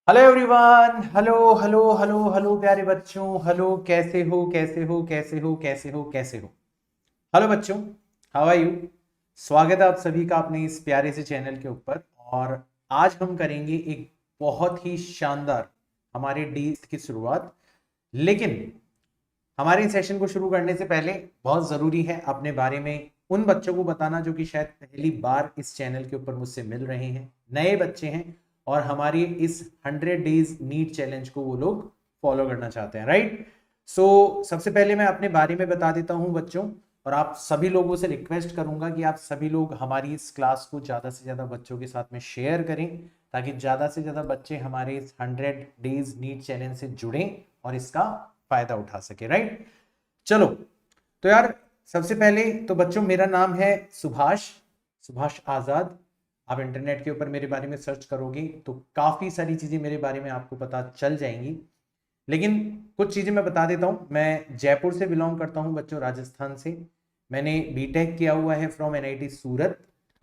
Hello everyone. Hello hello hello hello प्यारे बच्चों। Hello, कैसे हो कैसे हो कैसे हो कैसे हो कैसे हो। हेलो बच्चों, हाउ आर यू। स्वागत है आप सभी का अपने इस प्यारे से चैनल के ऊपर। और आज हम करेंगे एक बहुत ही शानदार हमारे डीज की शुरुआत। लेकिन हमारे सेशन को शुरू करने से पहले बहुत जरूरी है अपने बारे में उन बच्चों को बताना जो कि शायद पहली बार इस चैनल के ऊपर मुझसे मिल रहे हैं, नए बच्चे हैं और हमारी इस 100 डेज नीट चैलेंज को वो लोग फॉलो करना चाहते हैं, राइट। सबसे पहले मैं अपने बारे में बता देता हूं बच्चों, और आप सभी लोगों से रिक्वेस्ट करूंगा कि आप सभी लोग हमारी इस क्लास को ज्यादा से ज्यादा बच्चों के साथ में शेयर करें, ताकि ज्यादा से ज्यादा बच्चे हमारे इस 100 डेज नीट चैलेंज से जुड़ें और इसका फायदा उठा सके, राइट। चलो, तो यार सबसे पहले तो बच्चों मेरा नाम है सुभाष, सुभाष आजाद। आप इंटरनेट के ऊपर मेरे बारे में सर्च करोगे तो काफी सारी चीजें मेरे बारे में आपको पता चल जाएंगी। लेकिन कुछ चीजें मैं बता देता हूं। मैं जयपुर से बिलोंग करता हूं बच्चों, राजस्थान से। मैंने बीटेक किया हुआ है फ्रॉम एनआईटी सूरत।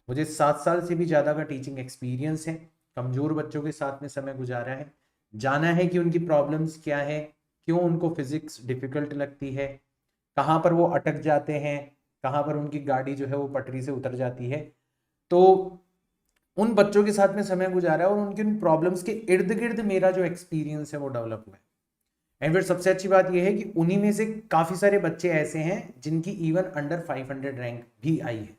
मुझे 7 साल से भी ज्यादा का टीचिंग एक्सपीरियंस है। कमजोर बच्चों के साथ में समय गुजारा है, जाना है कि उनकी प्रॉब्लम्स क्या है, क्यों उनको फिजिक्स डिफिकल्ट लगती है, कहाँ पर वो अटक जाते हैं, कहाँ पर उनकी गाड़ी जो है वो पटरी से उतर जाती है। तो उन बच्चों के साथ में समय गुजारा है और उनकी उन प्रॉब्लम्स के इर्द गिर्द मेरा जो एक्सपीरियंस है वो डेवलप हुआ है। एंड फिर सबसे अच्छी बात यह है कि उन्हीं में से काफी सारे बच्चे ऐसे हैं जिनकी इवन अंडर 500 रैंक भी आई है,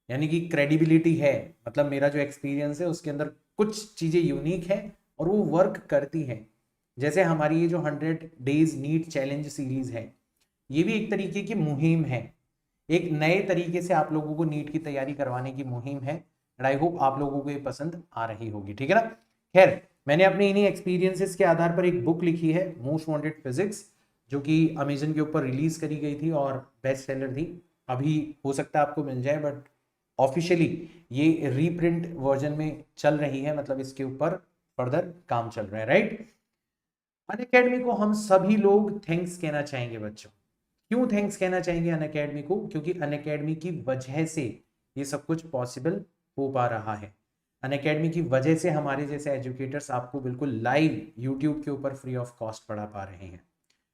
यानी कि क्रेडिबिलिटी है। मतलब मेरा जो एक्सपीरियंस है उसके अंदर कुछ चीजें यूनिक है और वो वर्क करती है। जैसे हमारी ये जो 100 डेज नीट चैलेंज सीरीज है, ये भी एक तरीके की मुहिम है। एक नए तरीके से आप लोगों को नीट की तैयारी करवाने की मुहिम है। एंड आई होप आप लोगों को ये पसंद आ रही होगी, ठीक है ना। खैर, मैंने अपने इन्हीं एक्सपीरियंसेस के आधार पर एक बुक लिखी है, मोस्ट वांटेड फिजिक्स, जो कि अमेजन के ऊपर रिलीज करी गई थी और बेस्ट सेलर थी। अभी हो सकता है आपको मिल जाए, बट ऑफिशियली ये रीप्रिंट वर्जन में चल रही है, मतलब इसके ऊपर फर्दर काम चल रहा है, राइट। अनअकैडमी को हम सभी लोग थैंक्स कहना चाहेंगे बच्चों। क्यों थैंक्स कहना चाहेंगे अनअकैडमी को? क्योंकि अनअकैडमी की वजह से ये सब कुछ पॉसिबल हो पा रहा है। अनअकैडमी की वजह से हमारे जैसे एजुकेटर्स आपको बिल्कुल लाइव यूट्यूब के ऊपर फ्री ऑफ कॉस्ट पढ़ा पा रहे हैं।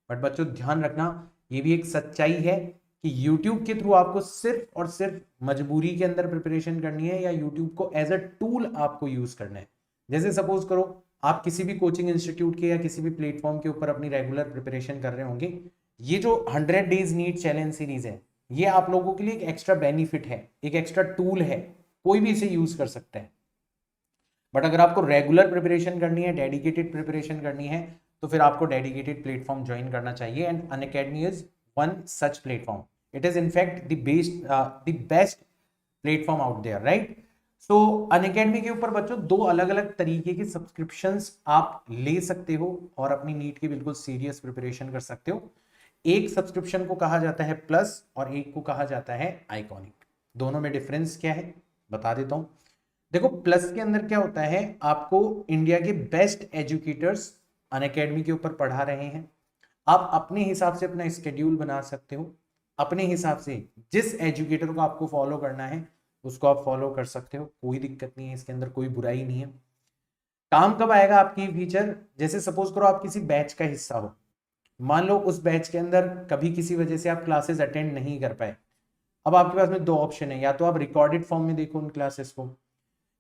बट बच्चों ध्यान रखना, ये भी एक सच्चाई है कि यूट्यूब के थ्रू आपको सिर्फ और सिर्फ मजबूरी के अंदर प्रिपरेशन करनी है, या यूट्यूब को एज अ टूल आपको यूज करना है। जैसे सपोज करो आप किसी भी कोचिंग इंस्टीट्यूट के या किसी भी प्लेटफॉर्म के ऊपर अपनी रेगुलर प्रिपरेशन कर रहे होंगे, ये जो 100 डेज नीट चैलेंज सीरीज है, ये आप लोगों के लिए एक एक्स्ट्रा बेनिफिट है, एक एक्स्ट्रा टूल है। कोई भी इसे यूज कर सकता है। बट अगर आपको रेगुलर प्रिपरेशन करनी है, डेडिकेटेड प्रिपरेशन करनी है, तो फिर आपको डेडिकेटेड प्लेटफॉर्म ज्वाइन करना चाहिए। And Unacademy is one such platform. It is in fact the best platform out there, right. So Unacademy के ऊपर बच्चों दो अलग अलग तरीके की सब्सक्रिप्शंस आप ले सकते हो और अपनी नीट की बिल्कुल सीरियस प्रिपरेशन कर सकते हो। एक सब्सक्रिप्शन को कहा जाता है प्लस और एक को कहा जाता है आइकॉनिक। दोनों में डिफरेंस क्या है बता देता हूं। देखो, प्लस के अंदर क्या होता है, आपको इंडिया के बेस्ट एजुकेटर्स अनअकैडमी के ऊपर पढ़ा रहे हैं। आप अपने हिसाब से अपना स्केड्यूल बना सकते हो, अपने हिसाब से जिस एजुकेटर को आपको फॉलो करना है उसको आप फॉलो कर सकते हो। कोई दिक्कत नहीं है, इसके अंदर कोई बुराई नहीं है। काम कब आएगा आपकी फीचर? जैसे सपोज करो आप किसी बैच का हिस्सा हो, मान लो उस बैच के अंदर कभी किसी वजह से आप क्लासेस अटेंड नहीं कर पाए। अब आपके पास में दो ऑप्शन है, या तो आप रिकॉर्डेड फॉर्म में देखो उन क्लासेस को,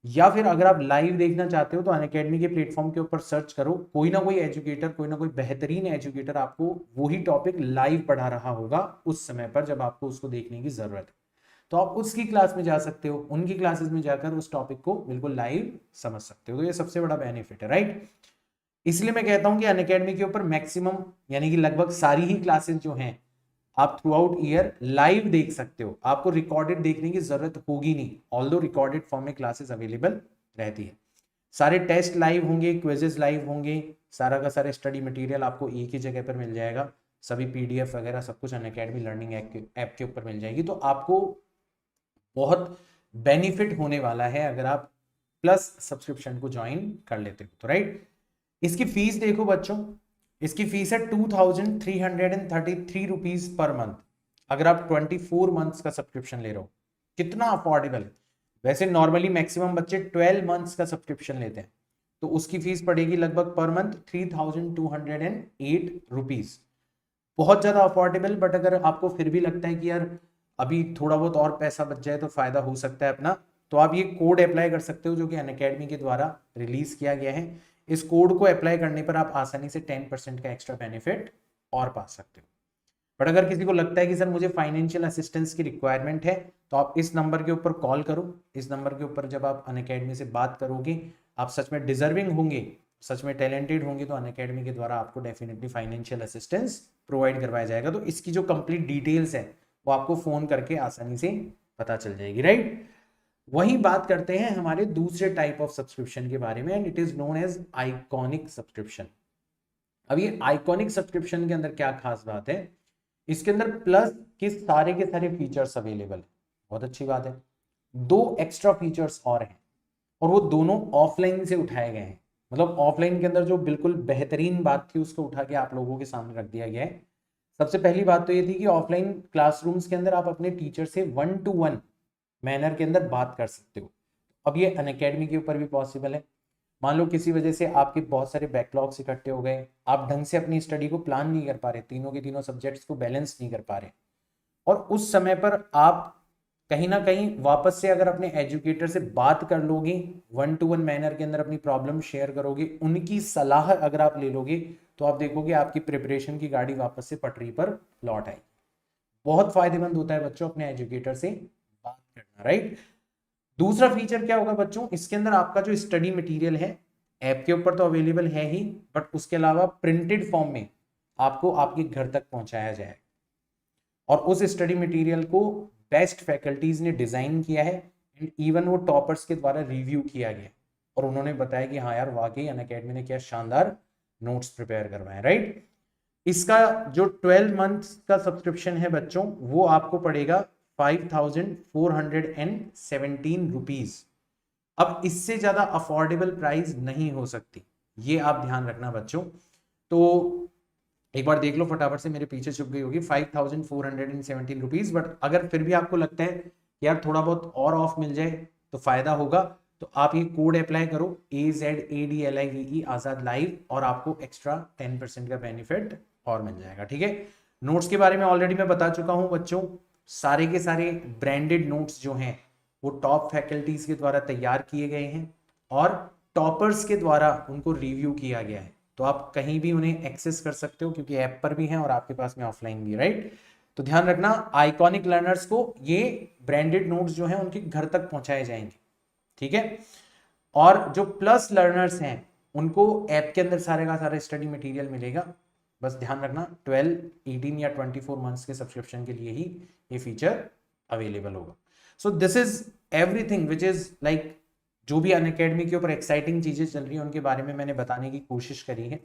या फिर अगर आप लाइव देखना चाहते हो तो अनअकैडमी के प्लेटफॉर्म के ऊपर सर्च करो, कोई ना कोई एजुकेटर, कोई ना कोई बेहतरीन एजुकेटर आपको वही टॉपिक लाइव पढ़ा रहा होगा उस समय पर जब आपको उसको देखने की जरूरत है। तो आप उसकी क्लास में जा सकते हो, उनकी क्लासेस में जाकर उस टॉपिक को बिल्कुल लाइव समझ सकते हो। तो ये सबसे बड़ा बेनिफिट है, राइट। इसलिए मैं कहता हूं कि अनअकैडमी के ऊपर मैक्सिमम यानी कि लगभग सारी ही क्लासेस जो हैं आप थ्रू आउट ईयर लाइव देख सकते हो। आपको रिकॉर्डेड देखने की जरूरत होगी नहीं, ऑल्दो रिकॉर्डेड फॉर्म में क्लासेस अवेलेबल रहती है। सारे टेस्ट लाइव होंगे, क्विजेस लाइव होंगे, सारा का सारा स्टडी मटेरियल आपको एक ही जगह पर मिल जाएगा। सभी पीडीएफ वगैरह सब कुछ अनअकैडमी लर्निंग ऐप के ऊपर मिल जाएगी। तो आपको बहुत बेनिफिट होने वाला है अगर आप प्लस सब्सक्रिप्शन को ज्वाइन कर लेते हो तो, राइट। इसकी फीस देखो बच्चों, इसकी फीस है 2333 रुपीज पर मंथ। अगर आप 24 मंथ्स का सब्सक्रिप्शन ले रहे हो, कितना अफोर्डेबल है। वैसे नॉर्मली मैक्सिमम बच्चे 12 मंथ्स का सब्सक्रिप्शन लेते हैं, तो उसकी फीस पड़ेगी लगभग पर मंथ 3208 रुपीज। बहुत ज्यादा अफोर्डेबल, बट अगर आपको फिर भी लगता है कि यार अभी थोड़ा बहुत और पैसा बच जाए तो फायदा हो सकता है अपना, तो आप ये कोड अप्लाई कर सकते हो जो कि अनअकैडमी के द्वारा रिलीज किया गया है। इस कोड को अप्लाई करने पर आप आसानी से 10% का एक्स्ट्रा बेनिफिट और पा सकते हो। बट अगर किसी को लगता है कि सर मुझे फाइनेंशियल असिस्टेंस की रिक्वायरमेंट है, तो आप इस नंबर के ऊपर कॉल करो। इस नंबर के ऊपर जब आप अनअकैडमी से बात करोगे, आप सच में डिजर्विंग होंगे, सच में टैलेंटेड होंगे, तो अनअकैडमी के द्वारा आपको डेफिनेटली फाइनेंशियल असिस्टेंस प्रोवाइड करवाया जाएगा। तो इसकी जो कंप्लीट डिटेल्स है वो आपको फोन करके आसानी से पता चल जाएगी, राइट। वही बात करते हैं हमारे दूसरे टाइप ऑफ सब्सक्रिप्शन के बारे में, and it is known as iconic subscription. अब ये आइकॉनिक सब्सक्रिप्शन के अंदर क्या खास बात है, इसके अंदर प्लस के सारे फीचर्स अवेलेबल है। बहुत अच्छी बात है। 2 एक्स्ट्रा फीचर्स और हैं, और वो दोनों ऑफलाइन से उठाए गए हैं। मतलब ऑफलाइन के अंदर जो बिल्कुल बेहतरीन बात थी उसको उठा के आप लोगों के सामने रख दिया गया है। सबसे पहली बात तो ये थी कि ऑफलाइन क्लासरूम्स के अंदर आप अपने टीचर से 1-to-1 मैनर के अंदर बात कर सकते हो। अब ये अनअकैडमी के ऊपर भी पॉसिबल है। मान लो किसी वजह से आपके बहुत सारे बैकलॉग्स इकट्ठे हो गए, आप ढंग से अपनी स्टडी को प्लान नहीं कर पा रहे, तीनों के तीनों सब्जेक्ट्स को बैलेंस नहीं कर पा रहे, और उस समय पर आप कहीं ना कहीं वापस से अगर अपने एजुकेटर से बात कर लोगे, 1-to-1 मैनर के अंदर अपनी प्रॉब्लम शेयर करोगे, उनकी सलाह अगर आप ले लोगे, तो आप देखोगे आपकी प्रिपरेशन की गाड़ी वापस से पटरी पर लौट आएगी। बहुत फायदेमंद होता है बच्चों अपने एजुकेटर से बात करना, राइट। दूसरा फीचर क्या होगा बच्चों, इसके अंदर आपका जो स्टडी मटेरियल है ऐप के ऊपर तो अवेलेबल है ही, बट उसके अलावा प्रिंटेड फॉर्म में आपको आपके घर तक पहुंचाया जाए, और उस स्टडी मटेरियल को बेस्ट फैकल्टीज ने डिजाइन किया है, एंड इवन वो टॉपर्स के द्वारा रिव्यू किया गया, और उन्होंने बताया कि हाँ यार वाकई अनअकैडमी ने क्या शानदार नोट्स प्रिपेयर करवाए, राइट। इसका जो 12 मंथ का सब्सक्रिप्शन है बच्चों, वो आपको पड़ेगा 5417 रुपीज। अब इससे ज्यादा अफोर्डेबल प्राइस नहीं हो सकती, ये आप ध्यान रखना बच्चों। तो एक बार देख लो फटाफट से, मेरे पीछे छुप गई होगी 5417 रुपीज। बट अगर फिर भी आपको लगता है यार थोड़ा बहुत और ऑफ मिल जाए तो फायदा होगा, तो आप ये कोड अप्लाई करो AZADLIVE आजाद लाइव, और आपको एक्स्ट्रा 10% का बेनिफिट और मिल जाएगा, ठीक है। नोट्स के बारे में ऑलरेडी मैं बता चुका हूं बच्चों, सारे के सारे ब्रांडेड नोट्स जो हैं वो टॉप फैकल्टीज के द्वारा तैयार किए गए हैं, और टॉपर्स के द्वारा उनको रिव्यू किया गया है। तो आप कहीं भी उन्हें एक्सेस कर सकते हो, क्योंकि ऐप पर भी हैं और आपके पास में ऑफलाइन भी, राइट। तो ध्यान रखना, आइकॉनिक लर्नर्स को ये ब्रांडेड नोट्स जो हैं उनके घर तक पहुंचाए जाएंगे, ठीक है। और जो प्लस लर्नर्स हैं उनको ऐप के अंदर सारे का सारा स्टडी मटेरियल मिलेगा। बस ध्यान रखना 12, 18 या 24 मंथ्स के सब्सक्रिप्शन के लिए ही ये फीचर अवेलेबल होगा। So this is everything which is like, जो भी अनअकैडमी के ऊपर एक्साइटिंग चीजें चल रही हैं उनके बारे में मैंने बताने की कोशिश करी है।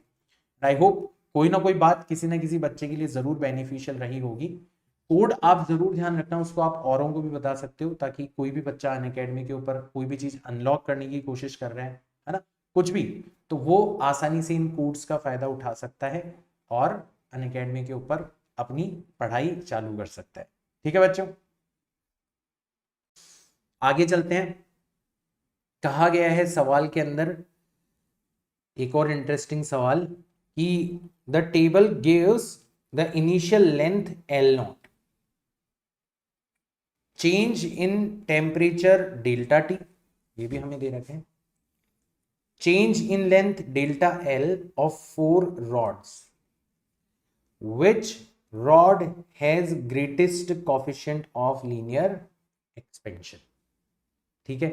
आई होप कोई ना कोई बात किसी ना किसी बच्चे के लिए जरूर बेनिफिशियल रही होगी। कोड आप जरूर ध्यान रखना, उसको आप औरों को भी बता सकते हो, ताकि कोई भी बच्चा अनअकैडमी के ऊपर कोई भी चीज अनलॉक करने की कोशिश कर रहा है ना, कुछ भी, तो वो आसानी से इन कोड्स का फायदा उठा सकता है और अनअकैडमी के ऊपर अपनी पढ़ाई चालू कर सकता है, ठीक है बच्चों। आगे चलते हैं। कहा गया है सवाल के अंदर एक और इंटरेस्टिंग सवाल कि the table gives the initial length L0, change in temperature delta T, ये भी हमें दे रखे हैं, change in length delta L of 4 rods, which rod has greatest coefficient of linear expansion, ठीक है।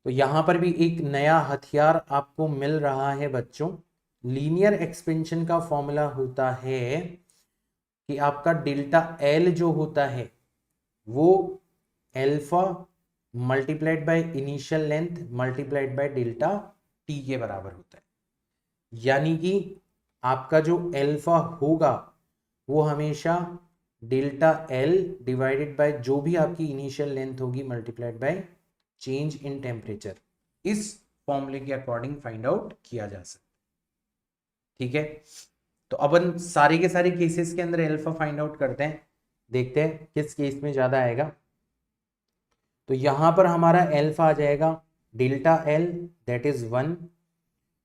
तो यहां पर भी एक नया हथियार आपको मिल रहा है बच्चों। लीनियर एक्सपेंशन का फॉर्मूला होता है कि आपका डेल्टा L जो होता है वो alpha multiplied by initial length multiplied by delta T के बराबर होता है। यानी कि आपका जो अल्फा होगा वो हमेशा डेल्टा L डिवाइडेड बाय जो भी आपकी इनिशियल लेंथ होगी multiplied by change in temperature, इस फॉर्मूले के अकॉर्डिंग फाइंड आउट किया जा सकता है, ठीक है। तो अपन सारे के सारे केसेस के अंदर अल्फा फाइंड आउट करते हैं, देखते हैं किस केस में ज्यादा आएगा। तो यहां पर हमारा अल्फा आ जाएगा delta L that is 1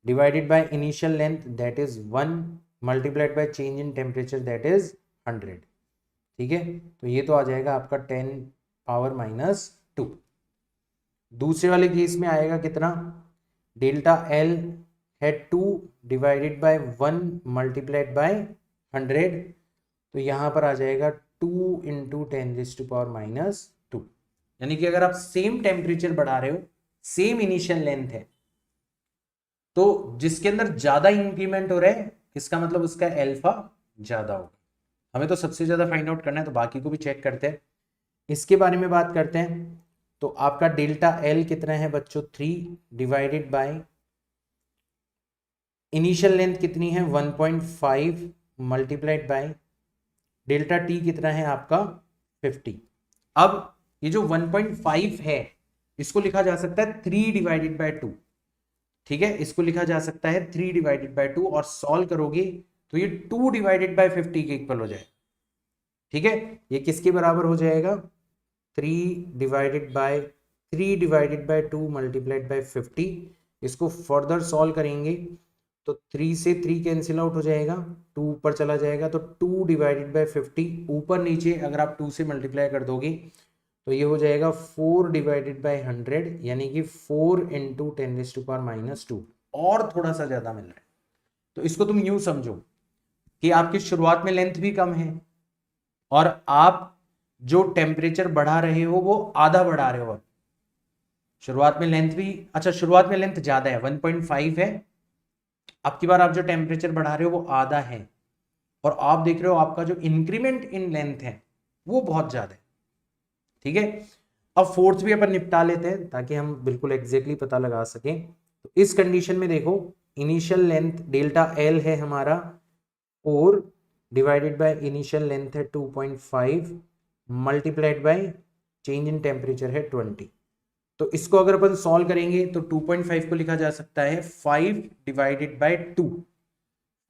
divided by initial length that is 1 multiplied by change in temperature that is 100। ठीक है, तो ये तो आ जाएगा आपका 10⁻²। दूसरे वाले केस में आएगा कितना, डेल्टा एल है 2 डिवाइडेड बाय 1 मल्टीप्लाइड बाय 100, तो यहाँ पर आ जाएगा 2 इंटू 10⁻²। यानी कि अगर आप सेम टेम्परेचर बढ़ा रहे हो, सेम इनिशियल लेंथ है, तो जिसके अंदर ज्यादा इंक्रीमेंट हो रहा है इसका मतलब उसका एल्फा ज्यादा होगा। हमें तो सबसे ज्यादा फाइंड आउट करना है, तो बाकी को भी चेक करते हैं। इसके बारे में बात करते हैं, तो आपका डेल्टा एल कितना है बच्चों, 3 डिवाइडेड बाय इनिशियल लेंथ कितनी है 1.5 मल्टीप्लाइड बाय डेल्टा टी कितना है आपका 50। अब ये जो 1.5 है इसको लिखा जा सकता है 3 डिवाइडेड बाय 2। ठीक है, इसको लिखा जा सकता है 3 डिवाइडेड बाय 2, और सॉल्व करोगे तो ये 2 डिवाइडेड बाय 50 के इक्वल हो जाए। ठीक है, ये किसके बराबर हो जाएगा, 3 डिवाइडेड बाय 2 मल्टीप्लाइड बाय 50। इसको फर्दर सॉल्व करेंगे तो 3 से 3 कैंसिल आउट हो जाएगा, 2 ऊपर चला जाएगा, तो 2 डिवाइडेड बाय 50 ऊपर नीचे अगर आप 2 से मल्टीप्लाई कर दोगे तो ये हो जाएगा 4 डिवाइडेड बाय 100, यानी कि 4 इंटू 10⁻², और थोड़ा सा ज्यादा मिल रहा है। तो इसको तुम यूं समझो कि आपकी शुरुआत में लेंथ भी कम है और आप जो टेम्परेचर बढ़ा रहे हो वो आधा बढ़ा रहे हो। शुरुआत में लेंथ भी, अच्छा शुरुआत में लेंथ ज्यादा है 1.5 है, अब की बार आप जो टेम्परेचर बढ़ा रहे हो वो आधा है, और आप देख रहे हो आपका जो इंक्रीमेंट इन लेंथ है वो बहुत ज्यादा है। ठीक है, अब फोर्थ भी अपन निपटा लेते हैं ताकि हम बिल्कुल एग्जैक्टली पता लगा सकें। तो इस कंडीशन में देखो, इनिशियल लेंथ डेल्टा एल है हमारा 4 डिवाइडेड बाय इनिशियल लेंथ है 2.5 multiplied by change in temperature है 20। तो इसको अगर अपन सॉल्व करेंगे तो 2.5 को लिखा जा सकता है 5 डिवाइडेड बाय 2,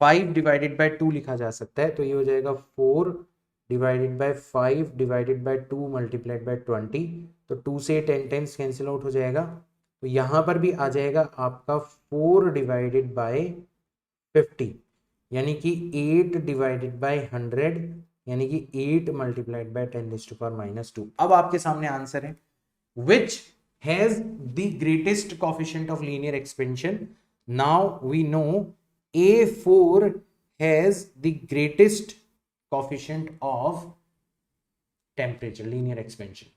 5 डिवाइडेड बाय 2 लिखा जा सकता है, तो ये हो जाएगा 4 divided by 5 divided by 2 multiplied bye 20। तो 2 से 10 टाइम्स कैंसिल आउट हो जाएगा, तो यहाँ पर भी आ जाएगा आपका 4 डिवाइडेड बाय 50, यानी कि 8 डिवाइडेड बाय 100, यानी कि 8 मल्टीप्लाइड बाय 10⁻²। अब आपके सामने आंसर है, which has the greatest coefficient of linear expansion. Now we know A4 has the greatest coefficient of temperature linear expansion.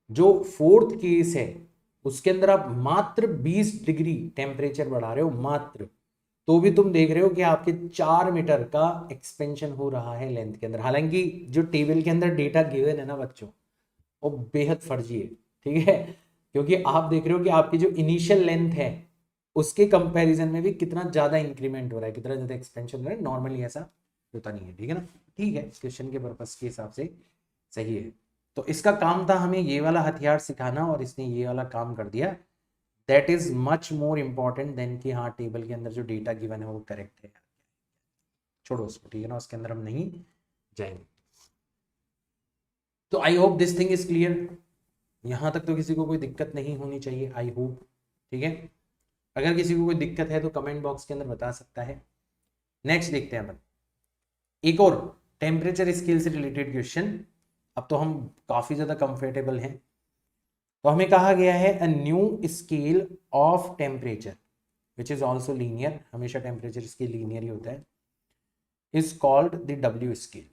जो फोर्थ केस है उसके अंदर आप मात्र 20 डिग्री टेम्परेचर बढ़ा रहे हो मात्र, तो भी तुम देख रहे हो कि आपके 4 मीटर का एक्सपेंशन हो रहा है लेंथ के अंदर। हालांकि जो टेबल के अंदर डेटा गिवन है ना बच्चों, वो बेहद फर्जी है। ठीक है, क्योंकि आप देख रहे हो कि आपकी जो इनिशियल लेंथ है उसके कंपैरिजन में भी कितना ज्यादा इंक्रीमेंट हो रहा है, कितना ज्यादा एक्सपेंशन हो रहा है। नॉर्मली ऐसा होता नहीं है। ठीक है ना, ठीक है, क्वेश्चन के पर्पस के हिसाब से सही है। तो इसका काम था हमें ये वाला हथियार सिखाना, और इसने ये वाला काम कर दिया। That is much more important than कि हाँ टेबल के अंदर जो डेटा गिवन है वो करेक्ट है, छोड़ो उसको। ठीक है ना, उसके अंदर हम नहीं जाएंगे। तो I hope this thing is clear. यहां तक तो किसी को कोई दिक्कत नहीं होनी चाहिए, आई होप। ठीक है, अगर किसी को कोई दिक्कत है तो कमेंट बॉक्स के अंदर बता सकता है। नेक्स्ट देखते हैं अपन एक और टेम्परेचर स्केल से रिलेटेड क्वेश्चन। अब तो हम काफी ज्यादा कंफर्टेबल हैं। तो हमें कहा गया है a new scale of temperature which is also linear, हमेशा टेम्परेचर स्केल लीनियर ही होता है, is called the W scale.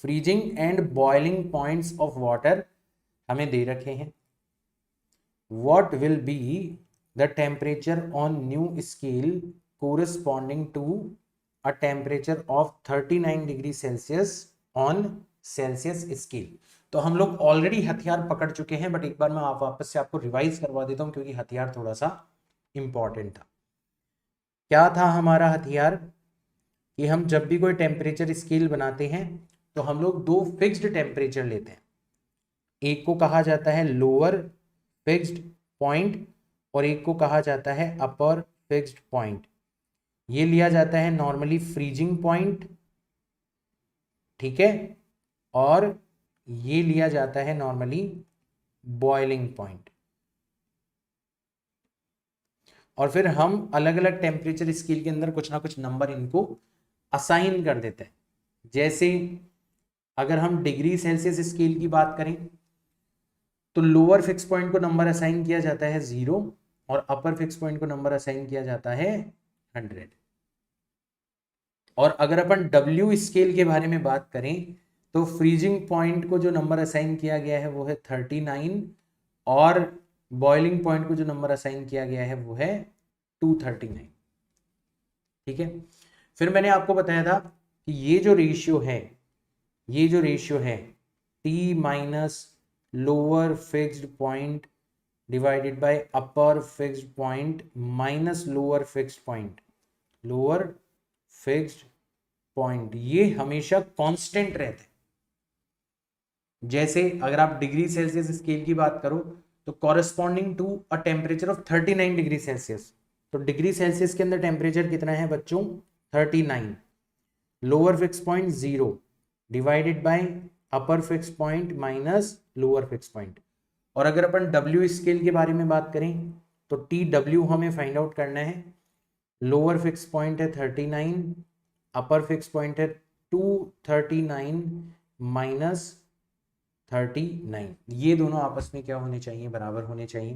Freezing and boiling points of water हमें दे रखे हैं। What will be the temperature on new scale corresponding to a temperature of 39 degree Celsius on Celsius scale. तो हम लोग ऑलरेडी हथियार पकड़ चुके हैं, बट एक बार मैं वापस से आपको रिवाइज करवा देता हूं क्योंकि हथियार थोड़ा सा इंपॉर्टेंट था। क्या था हमारा हथियार, कि हम जब भी कोई टेम्परेचर स्केल बनाते हैं तो हम लोग दो फिक्स्ड टेम्परेचर लेते हैं। एक को कहा जाता है लोअर फिक्स्ड पॉइंट और एक को कहा जाता है अपर फिक्स्ड पॉइंट। ये लिया जाता है नॉर्मली फ्रीजिंग पॉइंट, ठीक है, और ये लिया जाता है नॉर्मली बॉइलिंग पॉइंट। और फिर हम अलग अलग टेम्परेचर स्केल के अंदर कुछ ना कुछ नंबर इनको असाइन कर देते हैं। जैसे अगर हम डिग्री सेल्सियस स्केल की बात करें तो लोअर फिक्स पॉइंट को नंबर असाइन किया जाता है 0 और अपर फिक्स पॉइंट को नंबर असाइन किया जाता है 100। और अगर अपन W स्केल के बारे में बात करें तो फ्रीजिंग पॉइंट को जो नंबर असाइन किया गया है वो है 39 और बॉइलिंग पॉइंट को जो नंबर असाइन किया गया है वो है 239। ठीक है, फिर मैंने आपको बताया था कि ये जो रेशियो है T minus lower fixed point divided by upper fixed point minus lower fixed point, ये हमेशा कांस्टेंट रहते हैं। जैसे अगर आप डिग्री सेल्सियस स्केल की बात करो तो corresponding to a temperature of 39 degree Celsius, तो डिग्री सेल्सियस के अंदर टेम्परेचर कितना है बच्चों 39, lower fix point 0 divided by upper fix point minus lower fix point. और अगर अपन W स्केल के बारे में बात करें तो TW हमें फाइंड आउट करना है। लोअर फिक्स पॉइंट है 39, अपर फिक्स पॉइंट है 239 माइनस 39, ये दोनों आपस में क्या होने चाहिए, बराबर होने चाहिए।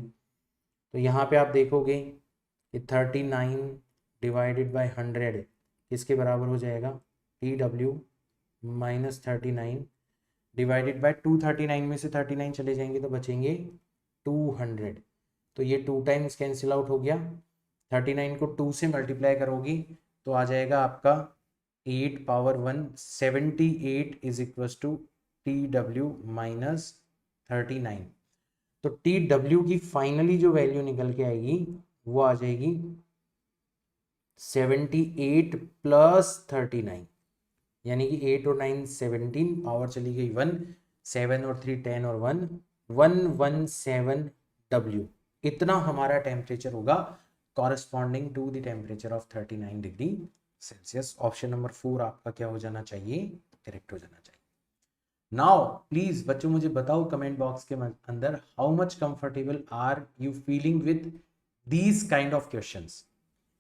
तो यहाँ पे आप देखोगे कि 39 डिवाइडेड बाय 100 किसके बराबर हो जाएगा, TW माइनस 39 डिवाइडेड बाय 239 में से 39 चले जाएंगे तो बचेंगे 200। तो ये 2 टाइम्स कैंसिल आउट हो गया, 39 को 2 से मल्टीप्लाई करोगी तो आ जाएगा आपका 8 power 1 78 is equal to TW minus 39। तो TW की फाइनली जो वैल्यू निकल के आएगी वो आ जाएगी 78 प्लस 39, यानी कि 8 और 9 17, पावर चली गई 1, 7 और 3 10 और 1 117 W, इतना हमारा टेम्परेचर होगा corresponding to the temperature of 39 degree Celsius. Option number 4 आपका क्या हो जाना चाहिए, करेक्ट हो जाना चाहिए। नाउ प्लीज बच्चों मुझे बताओ कमेंट बॉक्स के अंदर how much comfortable are you feeling with these kind of questions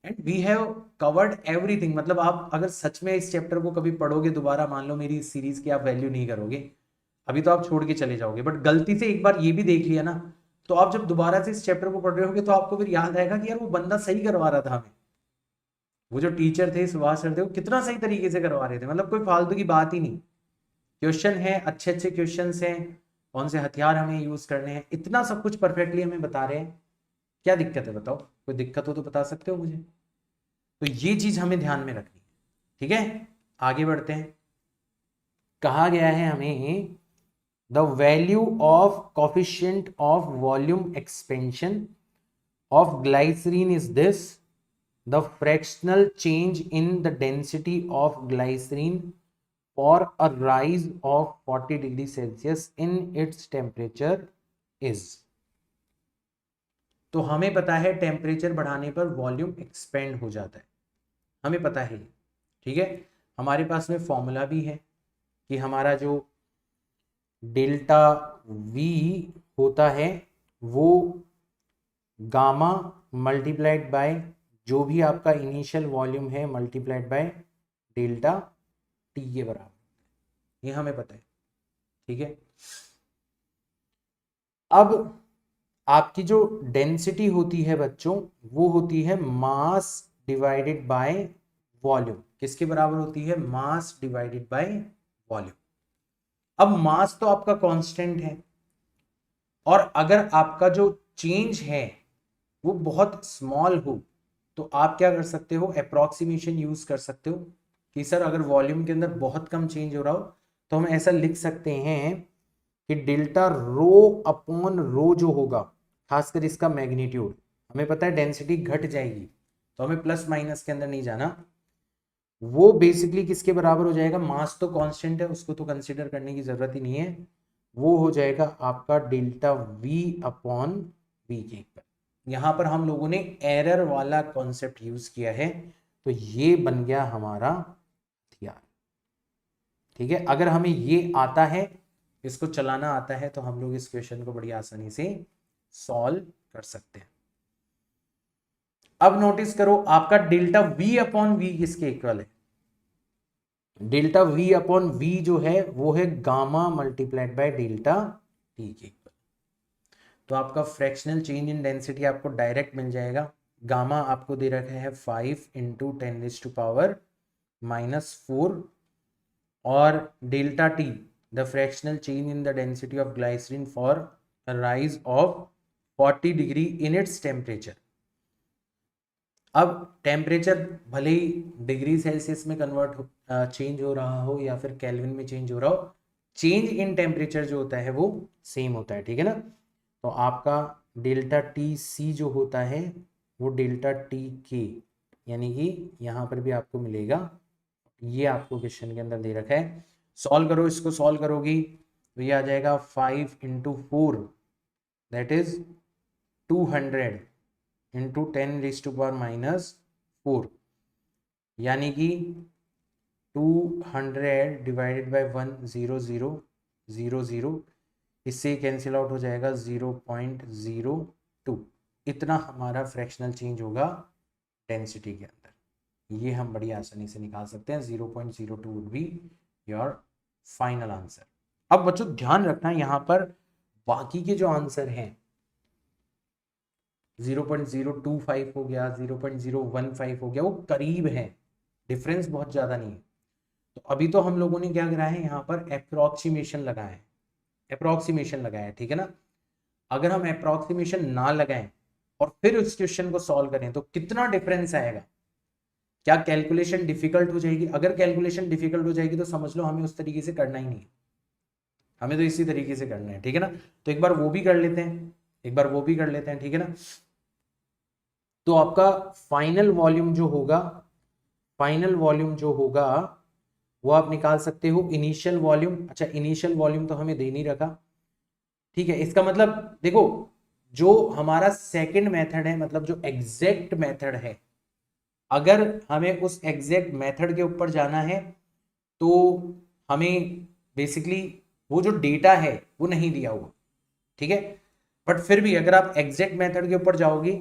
and we have covered everything. मतलब आप अगर सच में इस चैप्टर को कभी पढ़ोगे दोबारा, मान लो मेरी इस सीरीज की आप वैल्यू नहीं करोगे, अभी तो आप छोड़ के चले जाओगे, बट गलती से एक बार ये भी देख लिया ना तो आप जब दोबारा से इस चैप्टर को पढ़ रहे होगे तो आपको फिर याद आएगा कि यार वो बंदा सही करवा रहा था हमें, वो जो टीचर थे सुभाष सर थे वो कितना सही तरीके से करवा रहे थे, मतलब कोई फालतू की बात ही नहीं। क्वेश्चन है, अच्छे अच्छे क्वेश्चन हैं, कौन से हथियार हमें यूज करने हैं, इतना सब कुछ परफेक्टली हमें बता रहे हैं। क्या दिक्कत है बताओ, कोई दिक्कत हो तो बता सकते हो मुझे। तो ये चीज हमें ध्यान में रखनी है, ठीक है। आगे बढ़ते हैं, कहा गया है हमें the value of coefficient of volume expansion of glycerine is this, the fractional change in the density of glycerine for a rise of 40 degree Celsius in its temperature is। तो हमें पता है टेम्परेचर बढ़ाने पर वॉल्यूम एक्सपेंड हो जाता है, हमें पता है, ठीक है। हमारे पास में फॉर्मूला भी है कि हमारा जो डेल्टा V होता है वो गामा मल्टीप्लाइड बाय जो भी आपका इनिशियल वॉल्यूम है मल्टीप्लाइड बाय डेल्टा T के बराबर, ये हमें पता है, ठीक है। अब आपकी जो डेंसिटी होती है बच्चों वो होती है मास डिवाइडेड बाय वॉल्यूम, किसके बराबर होती है, मास डिवाइडेड बाय वॉल्यूम। अब मास तो आपका कांस्टेंट है और अगर आपका जो चेंज है वो बहुत स्मॉल हो तो आप क्या कर सकते हो, अप्रोक्सीमेशन यूज कर सकते हो कि सर अगर वॉल्यूम के अंदर बहुत कम चेंज हो रहा हो तो हम ऐसा लिख सकते हैं कि डेल्टा रो अपॉन रो जो होगा, खासकर इसका मैग्नीट्यूड, हमें पता है डेंसिटी घट जाएगी तो हमें प्लस माइनस के अंदर नहीं जाना, वो बेसिकली किसके बराबर हो जाएगा, मास तो कांस्टेंट है उसको तो कंसीडर करने की जरूरत ही नहीं है, वो हो जाएगा आपका डेल्टा V अपॉन V के ऊपर। यहां पर हम लोगों ने एरर वाला कॉन्सेप्ट यूज किया है तो ये बन गया हमारा हथियार, ठीक है। अगर हमें ये आता है, इसको चलाना आता है तो हम लोग इस क्वेश्चन को बड़ी आसानी से सॉल्व कर सकते हैं। अब नोटिस करो आपका डेल्टा वी अपॉन वी किसके इक्वल है? डेल्टा वी अपॉन वी जो है वो है gamma multiplied by delta T के इक्वल। तो आपका फ्रैक्शनल चेंज इन डेंसिटी आपको डायरेक्ट मिल जाएगा। गामा आपको दे रखा है 5 इंटू 10⁻⁻⁴, और delta T the fractional change in the density of glycerine for rise of 40 degree in its temperature. अब टेम्परेचर भले ही डिग्री सेल्सियस में चेंज हो रहा हो या फिर केल्विन में चेंज हो रहा हो, चेंज इन टेम्परेचर जो होता है वो सेम होता है, ठीक है ना। तो आपका डेल्टा टी सी जो होता है वो डेल्टा टी के, यानी कि यहाँ पर भी आपको मिलेगा, ये आपको क्वेश्चन के अंदर दे रखा है। सॉल्व करो, इसको सॉल्व करोगी तो ये आ जाएगा 5 इंटू 4 दैट इज 200 इंटू 10⁻⁻⁴, यानी कि 200 डिवाइडेड बाई 10000, इससे कैंसिल आउट हो जाएगा 0.02। इतना हमारा फ्रैक्शनल चेंज होगा डेंसिटी के अंदर। ये हम बड़ी आसानी से निकाल सकते हैं। 0.02 would be your final answer. अब बच्चों ध्यान रखना यहाँ पर बाकी के जो आंसर हैं 0.025 हो गया, 0.015 हो गया, वो करीब है, डिफरेंस बहुत ज्यादा नहीं है। तो अभी तो हम लोगों ने क्या करा है, यहाँ पर अप्रोक्सीमेशन लगाया है, अप्रोक्सीमेशन लगाया है, ठीक है ना। अगर हम अप्रोक्सीमेशन ना लगाएं और फिर उस क्वेश्चन को सॉल्व करें तो कितना डिफरेंस आएगा? क्या कैलकुलेशन डिफिकल्ट हो जाएगी? अगर कैलकुलेशन डिफिकल्ट हो जाएगी तो समझ लो हमें उस तरीके से करना ही नहीं है, हमें तो इसी तरीके से करना है, ठीक है ना। तो एक बार वो भी कर लेते हैं, एक बार वो भी कर लेते हैं, ठीक है ना। तो आपका फाइनल वॉल्यूम जो होगा, फाइनल वॉल्यूम जो होगा वो आप निकाल सकते हो इनिशियल वॉल्यूम। अच्छा, इनिशियल वॉल्यूम तो हमें दे नहीं रखा, ठीक है। इसका मतलब देखो, जो हमारा सेकंड मेथड है, मतलब जो एग्जैक्ट मेथड है, अगर हमें उस एग्जैक्ट मेथड के ऊपर जाना है तो हमें बेसिकली वो जो डेटा है वो नहीं दिया हुआ, ठीक है। बट फिर भी अगर आप एग्जैक्ट मेथड के ऊपर जाओगे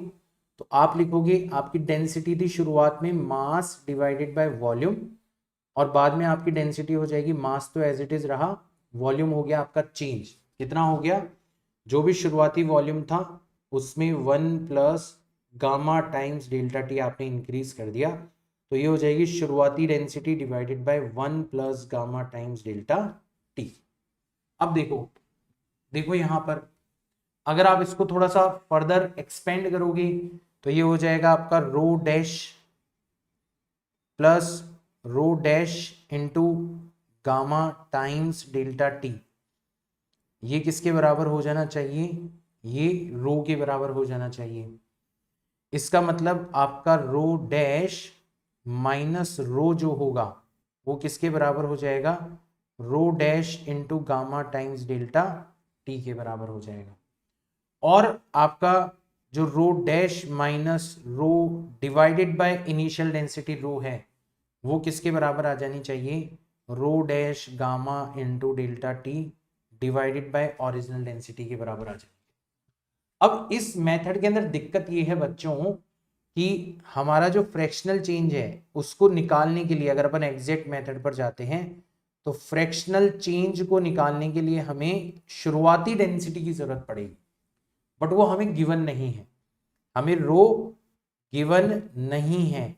तो आप लिखोगे, आपकी डेंसिटी थी शुरुआत में मास डिवाइडेड बाय वॉल्यूम, और बाद में आपकी डेंसिटी हो जाएगी, मास तो एज इट इज रहा, वॉल्यूम हो गया आपका चेंज। कितना हो गया? जो भी शुरुआती वॉल्यूम था उसमें 1 plus gamma times delta T आपने इंक्रीज कर दिया, तो ये हो जाएगी शुरुआती density divided by 1 plus gamma times delta T. अब देखो, देखो यहां पर अगर आप इसको थोड़ा सा फर्दर एक्सपेंड करोगे तो ये हो जाएगा आपका rho dash plus rho dash into gamma times delta T. ये किसके बराबर हो जाना चाहिए? ये रो के बराबर हो जाना चाहिए। इसका मतलब आपका रो डैश माइनस रो जो होगा वो किसके बराबर हो जाएगा? Rho dash into gamma times delta T के बराबर हो जाएगा। और आपका जो rho dash minus rho divided by initial density rho है वो किसके बराबर आ जानी चाहिए? Rho dash gamma into delta T divided bye original density के बराबर आ जाएगी। अब इस मेथड के अंदर दिक्कत ये है बच्चों कि हमारा जो फ्रैक्शनल चेंज है उसको निकालने के लिए अगर अपन एग्जैक्ट मेथड पर जाते हैं तो फ्रैक्शनल चेंज को निकालने के लिए हमें शुरुआती डेंसिटी की जरूरत पड़ेगी, बट वो हमें गिवन नहीं है, हमें रो गिवन नहीं है।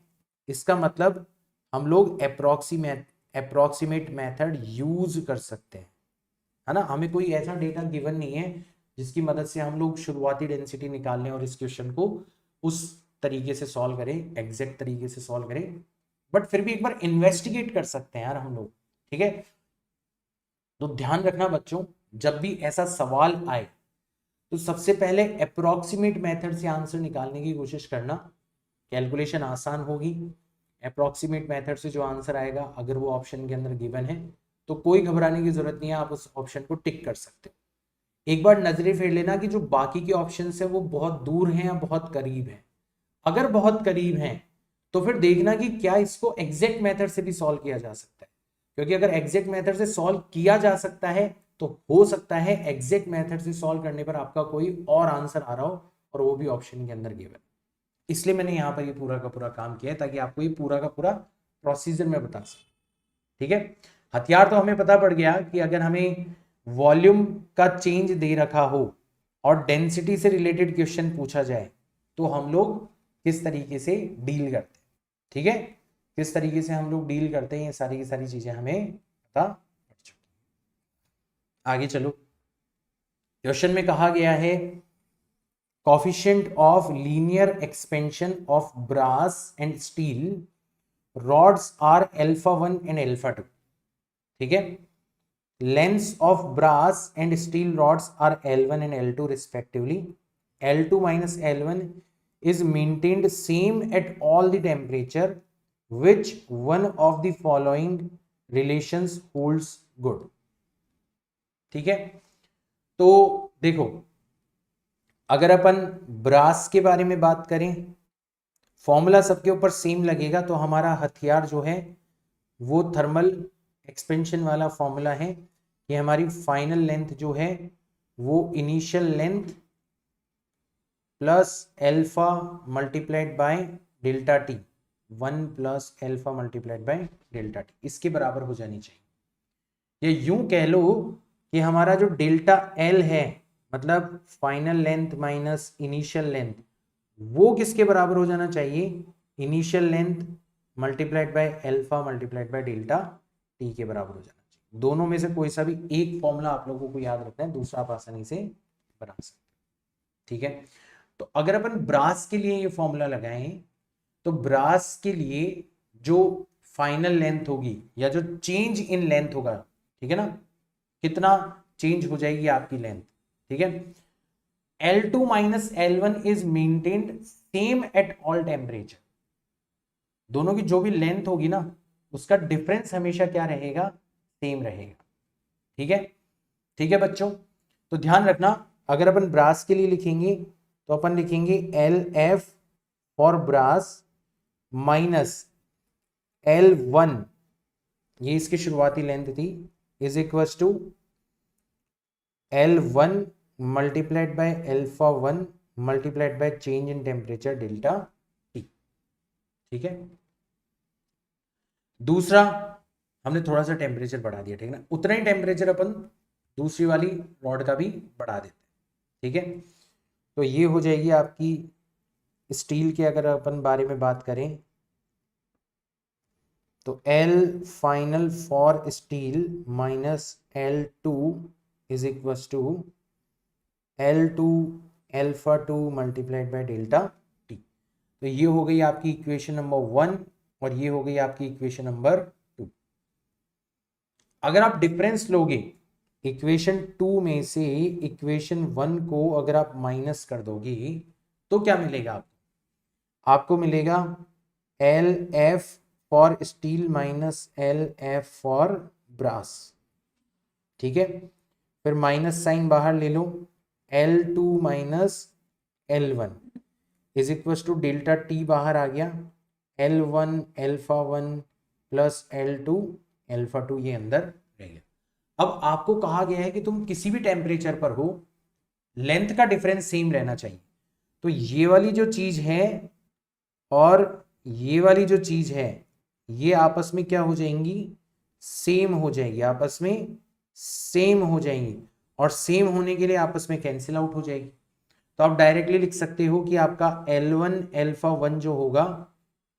इसका मतलब हम लोग अप्रोक्सीमेट मेथड यूज कर सकते हैं, है ना। हमें कोई ऐसा डेटा गिवन नहीं है जिसकी मदद से हम लोग शुरुआती डेंसिटी निकाल लें और इस क्वेश्चन को उस तरीके से सॉल्व करें, एग्जैक्ट तरीके से सॉल्व करें, बट फिर भी एक बार इन्वेस्टिगेट कर सकते हैं यार हम लोग, ठीक है। तो ध्यान रखना बच्चों, जब भी ऐसा सवाल आए तो सबसे पहले अप्रोक्सीमेट मेथड से आंसर निकालने की कोशिश करना, कैलकुलेशन आसान होगी। अप्रोक्सीमेट मेथड से जो आंसर आएगा अगर वो ऑप्शन के अंदर गिवन है तो कोई घबराने की जरूरत नहीं है, आप उस ऑप्शन को टिक कर सकते हो। एक बार नजरें फेर लेना कि जो बाकी के ऑप्शन है वो बहुत दूर हैं या बहुत करीब हैं। अगर बहुत करीब हैं तो फिर देखना कि क्या इसको एग्जैक्ट मेथड से भी सॉल्व किया जा सकता है, क्योंकि अगर एग्जैक्ट मेथड से सॉल्व किया जा सकता है तो हो सकता है एग्जैक्ट मेथड से सॉल्व करने पर आपका कोई और आंसर आ रहा हो और वो भी ऑप्शन के अंदर गिवन, इसलिए मैंने यहाँ पर ये पूरा का पूरा काम किया है ताकि आपको ये पूरा का पूरा प्रोसीजर मैं बता सकूं। ठीक है, हथियार तो हमें पता पड़ गया कि अगर हमें वॉल्यूम का चेंज दे रखा हो और डेंसिटी से रिलेटेड क्वेश्चन पूछा जाए तो हम लोग किस तरीके से डील करते हैं। ठीक है, किस तरीके से हम लोग डील करते हैं, ये सारी की सारी चीजें हमें पता पड़ चुकी। आगे चलो, क्वेश्चन में कहा गया है coefficient of linear expansion of brass and steel rods are α1 and α2। ठीक है, lengths of brass and steel rods are L1 and L2 respectively. L2 minus L1 is maintained same at all the temperature. Which one of the following relations holds good? ठीक है, तो देखो, अगर अपन brass के बारे में बात करें, फॉर्मूला सबके ऊपर सेम लगेगा, तो हमारा हथियार जो है वो थर्मल एक्सपेंशन वाला फॉर्मूला है कि हमारी फाइनल लेंथ जो है वो initial length plus alpha multiplied by delta T, 1 plus alpha multiplied by delta T, इसके बराबर हो जानी चाहिए। ये यूं कह लो कि हमारा जो डेल्टा एल है, मतलब final length minus initial length, वो किसके बराबर हो जाना चाहिए, initial length multiplied by alpha multiplied by delta T के बराबर हो जाना चाहिए। दोनों में से कोई सा भी एक फॉर्मूला आप लोगों को याद रखना है, दूसरा आप आसानी से बना सकते हैं। ठीक है, तो अगर अपन ब्रास के लिए ये फॉर्मूला लगाएं तो ब्रास के लिए जो फाइनल लेंथ होगी या जो चेंज इन लेंथ होगा, ठीक है ना, कितना चेंज हो जाएगी आपकी लेंथ। ठीक है, L2 minus L1 is maintained same at all temperature. दोनों की जो भी लेंथ होगी ना, उसका डिफरेंस हमेशा क्या रहेगा, सेम रहेगा। ठीक है, ठीक है बच्चों, तो ध्यान रखना, अगर अपन ब्रास के लिए लिखेंगे तो अपन लिखेंगे LF for brass minus L1, ये इसकी शुरुआती लेंथ थी, is equal to L1 multiplied by α1 multiplied by change in temperature delta T. ठीक है, दूसरा हमने थोड़ा सा टेम्परेचर बढ़ा दिया, ठीक है ना, उतना ही टेम्परेचर अपन दूसरी वाली रॉड का भी बढ़ा देते हैं। ठीक है, तो ये हो जाएगी आपकी स्टील के, अगर अपन बारे में बात करें तो L final for steel minus L2 is equal to L2 alpha 2 multiplied by delta T. तो ये हो गई आपकी इक्वेशन नंबर 1 और ये हो गई आपकी इक्वेशन नंबर 2। अगर आप डिफरेंस लोगे इक्वेशन 2 में से इक्वेशन 1 को अगर आप माइनस कर दोगे तो क्या मिलेगा आपको, आपको मिलेगा LF for steel minus LF for brass. ठीक है, फिर माइनस साइन बाहर ले लो, L2 minus L1 is equal to delta T बाहर आ गया, L1 alpha 1 plus L2 alpha 2 ये अंदर रह गया। अब आपको कहा गया है कि तुम किसी भी टेम्परेचर पर हो, लेंथ का डिफरेंस सेम रहना चाहिए। तो ये वाली जो चीज है और ये वाली जो चीज है, ये आपस में क्या हो जाएंगी, सेम हो जाएगी, आपस में सेम हो जाएंगी, और सेम होने के लिए आपस में कैंसिल आउट हो जाएगी। तो आप डायरेक्टली लिख सकते हो कि आपका L1 अल्फा 1 जो होगा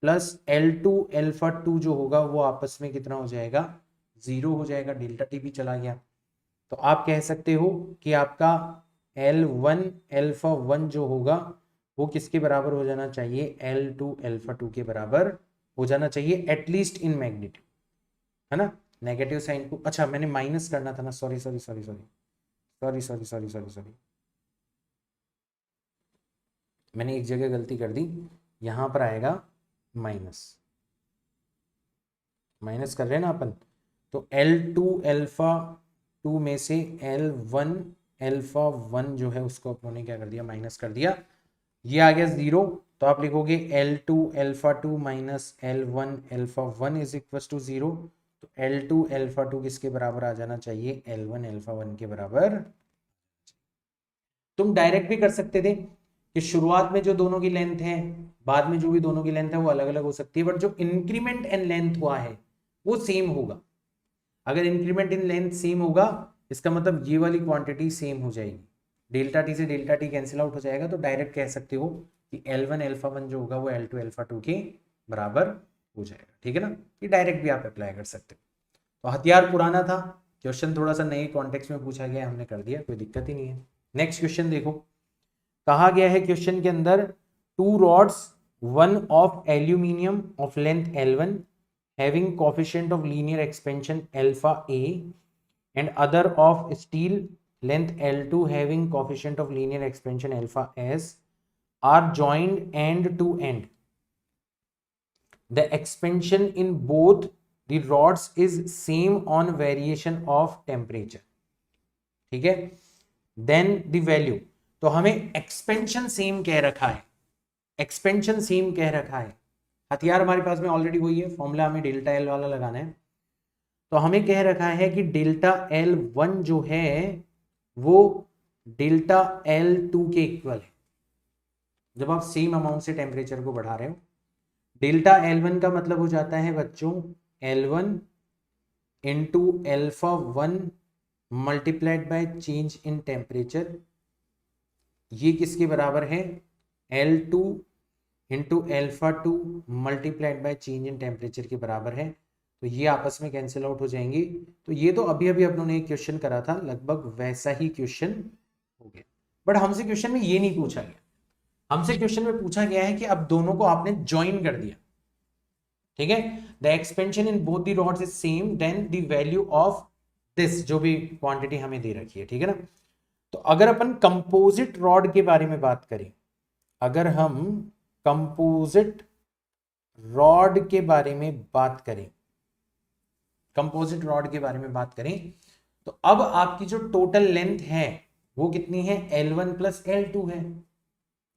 प्लस L2 अल्फा 2 जो होगा वो आपस में कितना हो जाएगा, 0 हो जाएगा, डेल्टा टी भी चला गया। तो आप कह सकते हो कि आपका L1 अल्फा 1 जो होगा वो किसके बराबर हो जाना चाहिए, L2 अल्फा 2 के बराबर हो जाना चाहिए, एटलीस्ट इन मैग्नीट्यूड, है ना। नेगेटिव साइन को, अच्छा मैंने माइनस करना था ना, sorry sorry sorry sorry sorry sorry sorry sorry sorry, मैंने एक जगह गलती कर दी, यहां पर आएगा माइनस, माइनस कर रहे हैं ना अपन, तो L2 अल्फा 2 में से L1 अल्फा 1 जो है उसको अपने क्या कर दिया, माइनस कर दिया, ये आ गया 0। तो आप लिखोगे L2 alpha 2 minus L1 alpha 1 is equal to 0। तो L2 अल्फा 2 किसके बराबर आ जाना चाहिए, L1 अल्फा 1 के बराबर। तुम डायरेक्ट भी कर सकते थे कि शुरुआत में जो दोनों की लेंथ है, बाद में जो भी दोनों की लेंथ है वो अलग अलग हो सकती है, बट जो इंक्रीमेंट इन लेंथ हुआ है वो सेम होगा। अगर इंक्रीमेंट इन लेंथ सेम होगा इसका मतलब ये वाली क्वांटिटी सेम हो जाएगी, डेल्टा टी से डेल्टा टी कैंसिल आउट हो जाएगा, तो डायरेक्ट कह सकते हो कि L1 अल्फा 1 जो होगा वो L2 अल्फा 2 के बराबर हो जाएगा। ठीक है ना, ये डायरेक्ट भी आप अप्लाई कर सकते हो। तो हथियार पुराना था, क्वेश्चन थोड़ा सा नए कॉन्टेक्स्ट में पूछा गया, हमने कर दिया, कोई दिक्कत ही नहीं है। नेक्स्ट क्वेश्चन देखो, कहा गया है क्वेश्चन के अंदर, two rods, one of aluminium of length L1 having coefficient of linear expansion alpha a and other of steel length L2 having coefficient of linear expansion alpha s are joined end to end. The expansion in both the rods is same on variation of temperature. ठीक है, then the value, तो हमें expansion same कह रखा है, expansion same कह रखा है, हथियार हमारे पास में ऑलरेडी वही है, फॉर्मूला हमें डेल्टा एल वाला लगाना है। तो हमें कह रखा है कि डेल्टा L1 जो है वो डेल्टा L2 के इक्वल है, जब आप सेम अमाउंट से टेम्परेचर को बढ़ा रहे हो। डेल्टा L1 का मतलब हो जाता है बच्चों L1 into alpha 1 multiplied by change in temperature, ये किसके बराबर है, L2 into alpha 2 multiplied by change in temperature के बराबर है। तो ये आपस में कैंसिल आउट हो जाएंगे। तो ये तो अभी अभी अपनों ने एक क्वेश्चन करा था, लगभग वैसा ही क्वेश्चन हो गया, बट हमसे क्वेश्चन में ये नहीं पूछा गया, हमसे क्वेश्चन में पूछा गया है कि अब दोनों को आपने ज्वाइन कर दिया। ठीक है, the expansion in both the rods is same, then the value of this, जो भी क्वांटिटी हमें दे रखी है। ठीक है ना, तो अगर अपन कंपोजिट रॉड के बारे में बात करें, अगर हम कंपोजिट रॉड के बारे में बात करें, कंपोजिट रॉड के बारे में बात करें, तो अब आपकी जो टोटल लेंथ है वो कितनी है, L1 प्लस L2 है।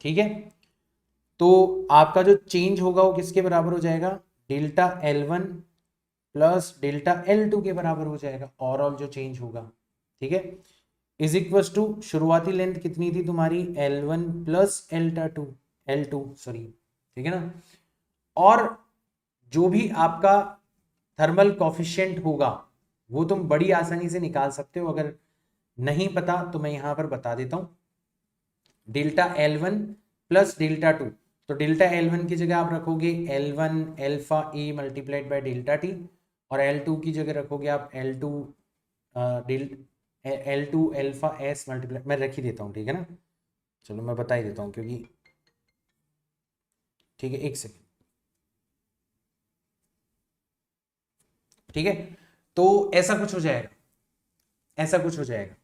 ठीक है, तो आपका जो चेंज होगा वो किसके बराबर हो जाएगा, delta L1 plus delta L2 के बराबर हो जाएगा, ओवरऑल जो चेंज होगा। ठीक है, इज इक्वल टू शुरुआती लेंथ कितनी थी तुम्हारी, L1 प्लस L2 सॉरी। ठीक है ना, और जो भी आपका थर्मल कॉफिशिएंट होगा वो तुम बड़ी आसानी से निकाल सकते हो, अगर नहीं पता तो मैं यहां पर बता देता हूं, डेल्टा L1 प्लस डेल्टा 2, तो डेल्टा L1 की जगह आप रखोगे L1 alpha A multiplied by delta T, और L2 की जगह रखोगे आप L2 अल्फा एस मल्टीप्लाई, मैं रख ही देता हूं। ठीक है ना, चलो मैं बता ही देता हूं क्योंकि, ठीक है एक सेकेंड। ठीक है, तो ऐसा कुछ हो जाएगा, ऐसा कुछ हो जाएगा,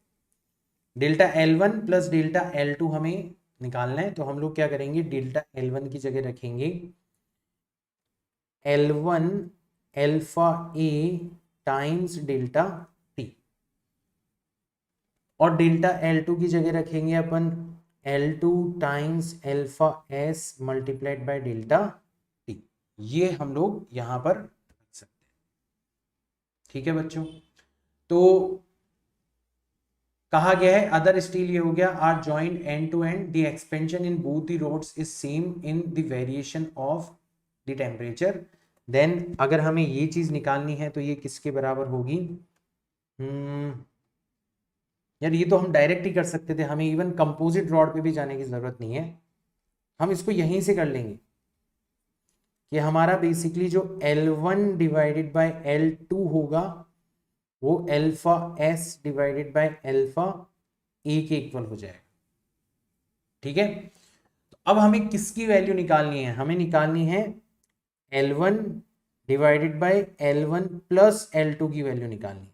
delta L1 plus delta L2 हमें निकालना है, तो हम लोग क्या करेंगे, डेल्टा L1 की जगह रखेंगे L1 अल्फा ए टाइम्स डेल्टा टी, और डेल्टा L2 की जगह रखेंगे अपन L2 times alpha S multiplied by delta T, ये हम लोग यहां पर रख सकते हैं। ठीक है बच्चों, तो कहा गया है अदर स्टील, ये हो गया, are joint end to end, the expansion in both the rods is same in the variation of the temperature. Then अगर हमें ये चीज निकालनी है तो ये किसके बराबर होगी, यार ये तो हम डायरेक्ट ही कर सकते थे, हमें इवन कंपोजिट रॉड पे भी जाने की जरूरत नहीं है, हम इसको यहीं से कर लेंगे कि हमारा बेसिकली जो L1 डिवाइडेड बाय L2 होगा वो alpha S divided by alpha A के इक्वल हो जाएगा। ठीक है, तो अब हमें किसकी वैल्यू निकालनी है, हमें निकालनी है L1 divided by L1 plus L2 की वैल्यू निकालनी है।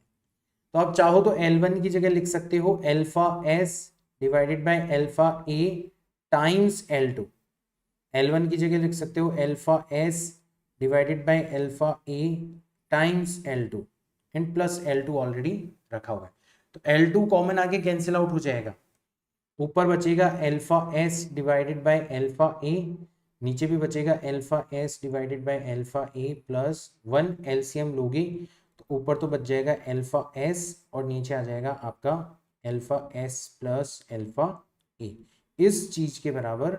तो आप चाहो तो L1 की जगह लिख सकते हो alpha S divided by alpha A times L2, L1 की जगह लिख सकते हो alpha S divided by alpha A times L2 and plus L2 already रखा हुआ है, तो L2 कॉमन आके कैंसिल आउट हो जाएगा, ऊपर बचेगा alpha S divided by alpha A, नीचे भी बचेगा alpha S divided by alpha A plus 1, LCM लोगे तो ऊपर तो बच जाएगा अल्फा एस और नीचे आ जाएगा आपका अल्फा एस प्लस अल्फा ए। इस चीज के बराबर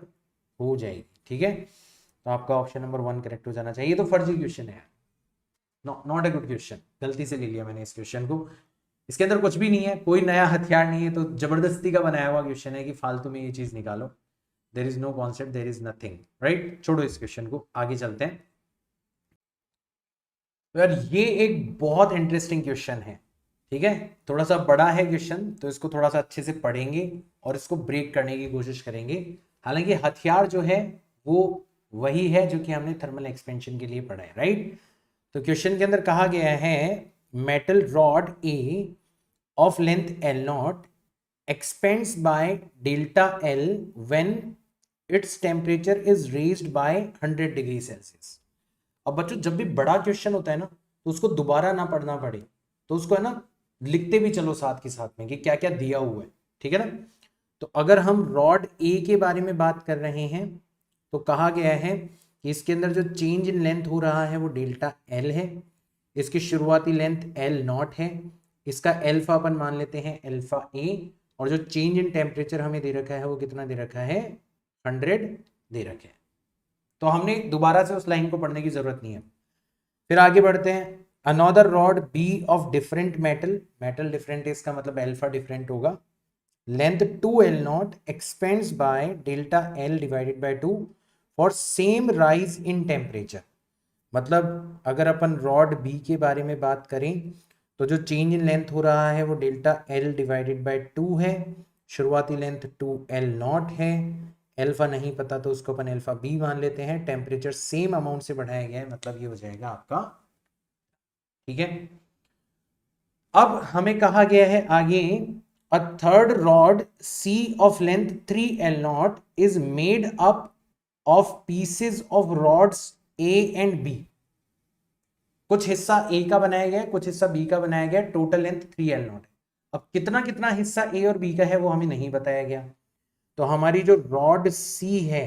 हो जाएगी। ठीक है, तो आपका ऑप्शन नंबर 1 करेक्ट हो जाना चाहिए। ये तो फर्जी क्वेश्चन है, नॉट अ गुड क्वेश्चन, गलती से ले लिया मैंने इस क्वेश्चन को। इसके अंदर कुछ भी नहीं है, कोई नया हथियार नहीं है, तो जबरदस्ती का बनाया हुआ क्वेश्चन है कि फालतू में ये चीज निकालो। There is no concept, there is nothing, right. छोड़ो इस क्वेश्चन को, आगे चलते हैं। तो यार ये एक बहुत इंटरेस्टिंग क्वेश्चन है। ठीक है, थोड़ा सा बड़ा है क्वेश्चन, तो इसको थोड़ा सा अच्छे से पढ़ेंगे और इसको ब्रेक करने की कोशिश करेंगे। हालांकि हथियार जो है वो वही है जो कि हमने थर्मल एक्सपेंशन के लिए पढ़ा है, राइट। तो क्वेश्चन के अंदर कहा गया है metal rod A of length L not expands by delta L when its temperature is raised by 100 degree Celsius. अब बच्चों जब भी बड़ा क्वेश्चन होता है ना, तो उसको दोबारा ना पढ़ना पड़े, तो उसको है ना लिखते भी चलो साथ के साथ में कि क्या क्या दिया हुआ है। ठीक है ना। तो अगर हम रॉड ए के बारे में बात कर रहे हैं तो कहा गया है कि इसके अंदर जो चेंज इन लेंथ हो रहा है वो डेल्टा एल है। इसकी शुरुआती लेंथ एल नॉट है। इसका एल्फा अपन मान लेते हैं एल्फा ए, और जो चेंज इन टेम्परेचर हमें दे रखा है वो कितना दे रखा है, 100 दे रखे हैं। तो हमने दोबारा से उस लाइन को पढ़ने की जरूरत नहीं है। फिर आगे बढ़ते हैं। Another rod B of different metal, metal different है इसका मतलब अल्फा डिफरेंट होगा, length 2L not expands by delta L divided by 2 for same rise in temperature. मतलब अगर अपन रॉड बी के बारे में बात करें तो जो चेंज इन लेंथ हो रहा है वो डेल्टा L डिवाइडेड बाय 2 है। शुरुआती लेंथ 2L नॉट है। अल्फा नहीं पता तो उसको अपन अल्फा बी मान लेते हैं। टेम्परेचर सेम अमाउंट से बढ़ाया गया है, मतलब ये हो जाएगा आपका। ठीक है, अब हमें कहा गया है आगे a third rod C of length 3L not is made up of pieces of rods A and B। कुछ हिस्सा ए का बनाया गया है, कुछ हिस्सा बी का बनाया गया, टोटल लेंथ 3L नॉट है। अब कितना कितना हिस्सा ए और बी का है वो हमें नहीं बताया गया। तो हमारी जो रॉड सी है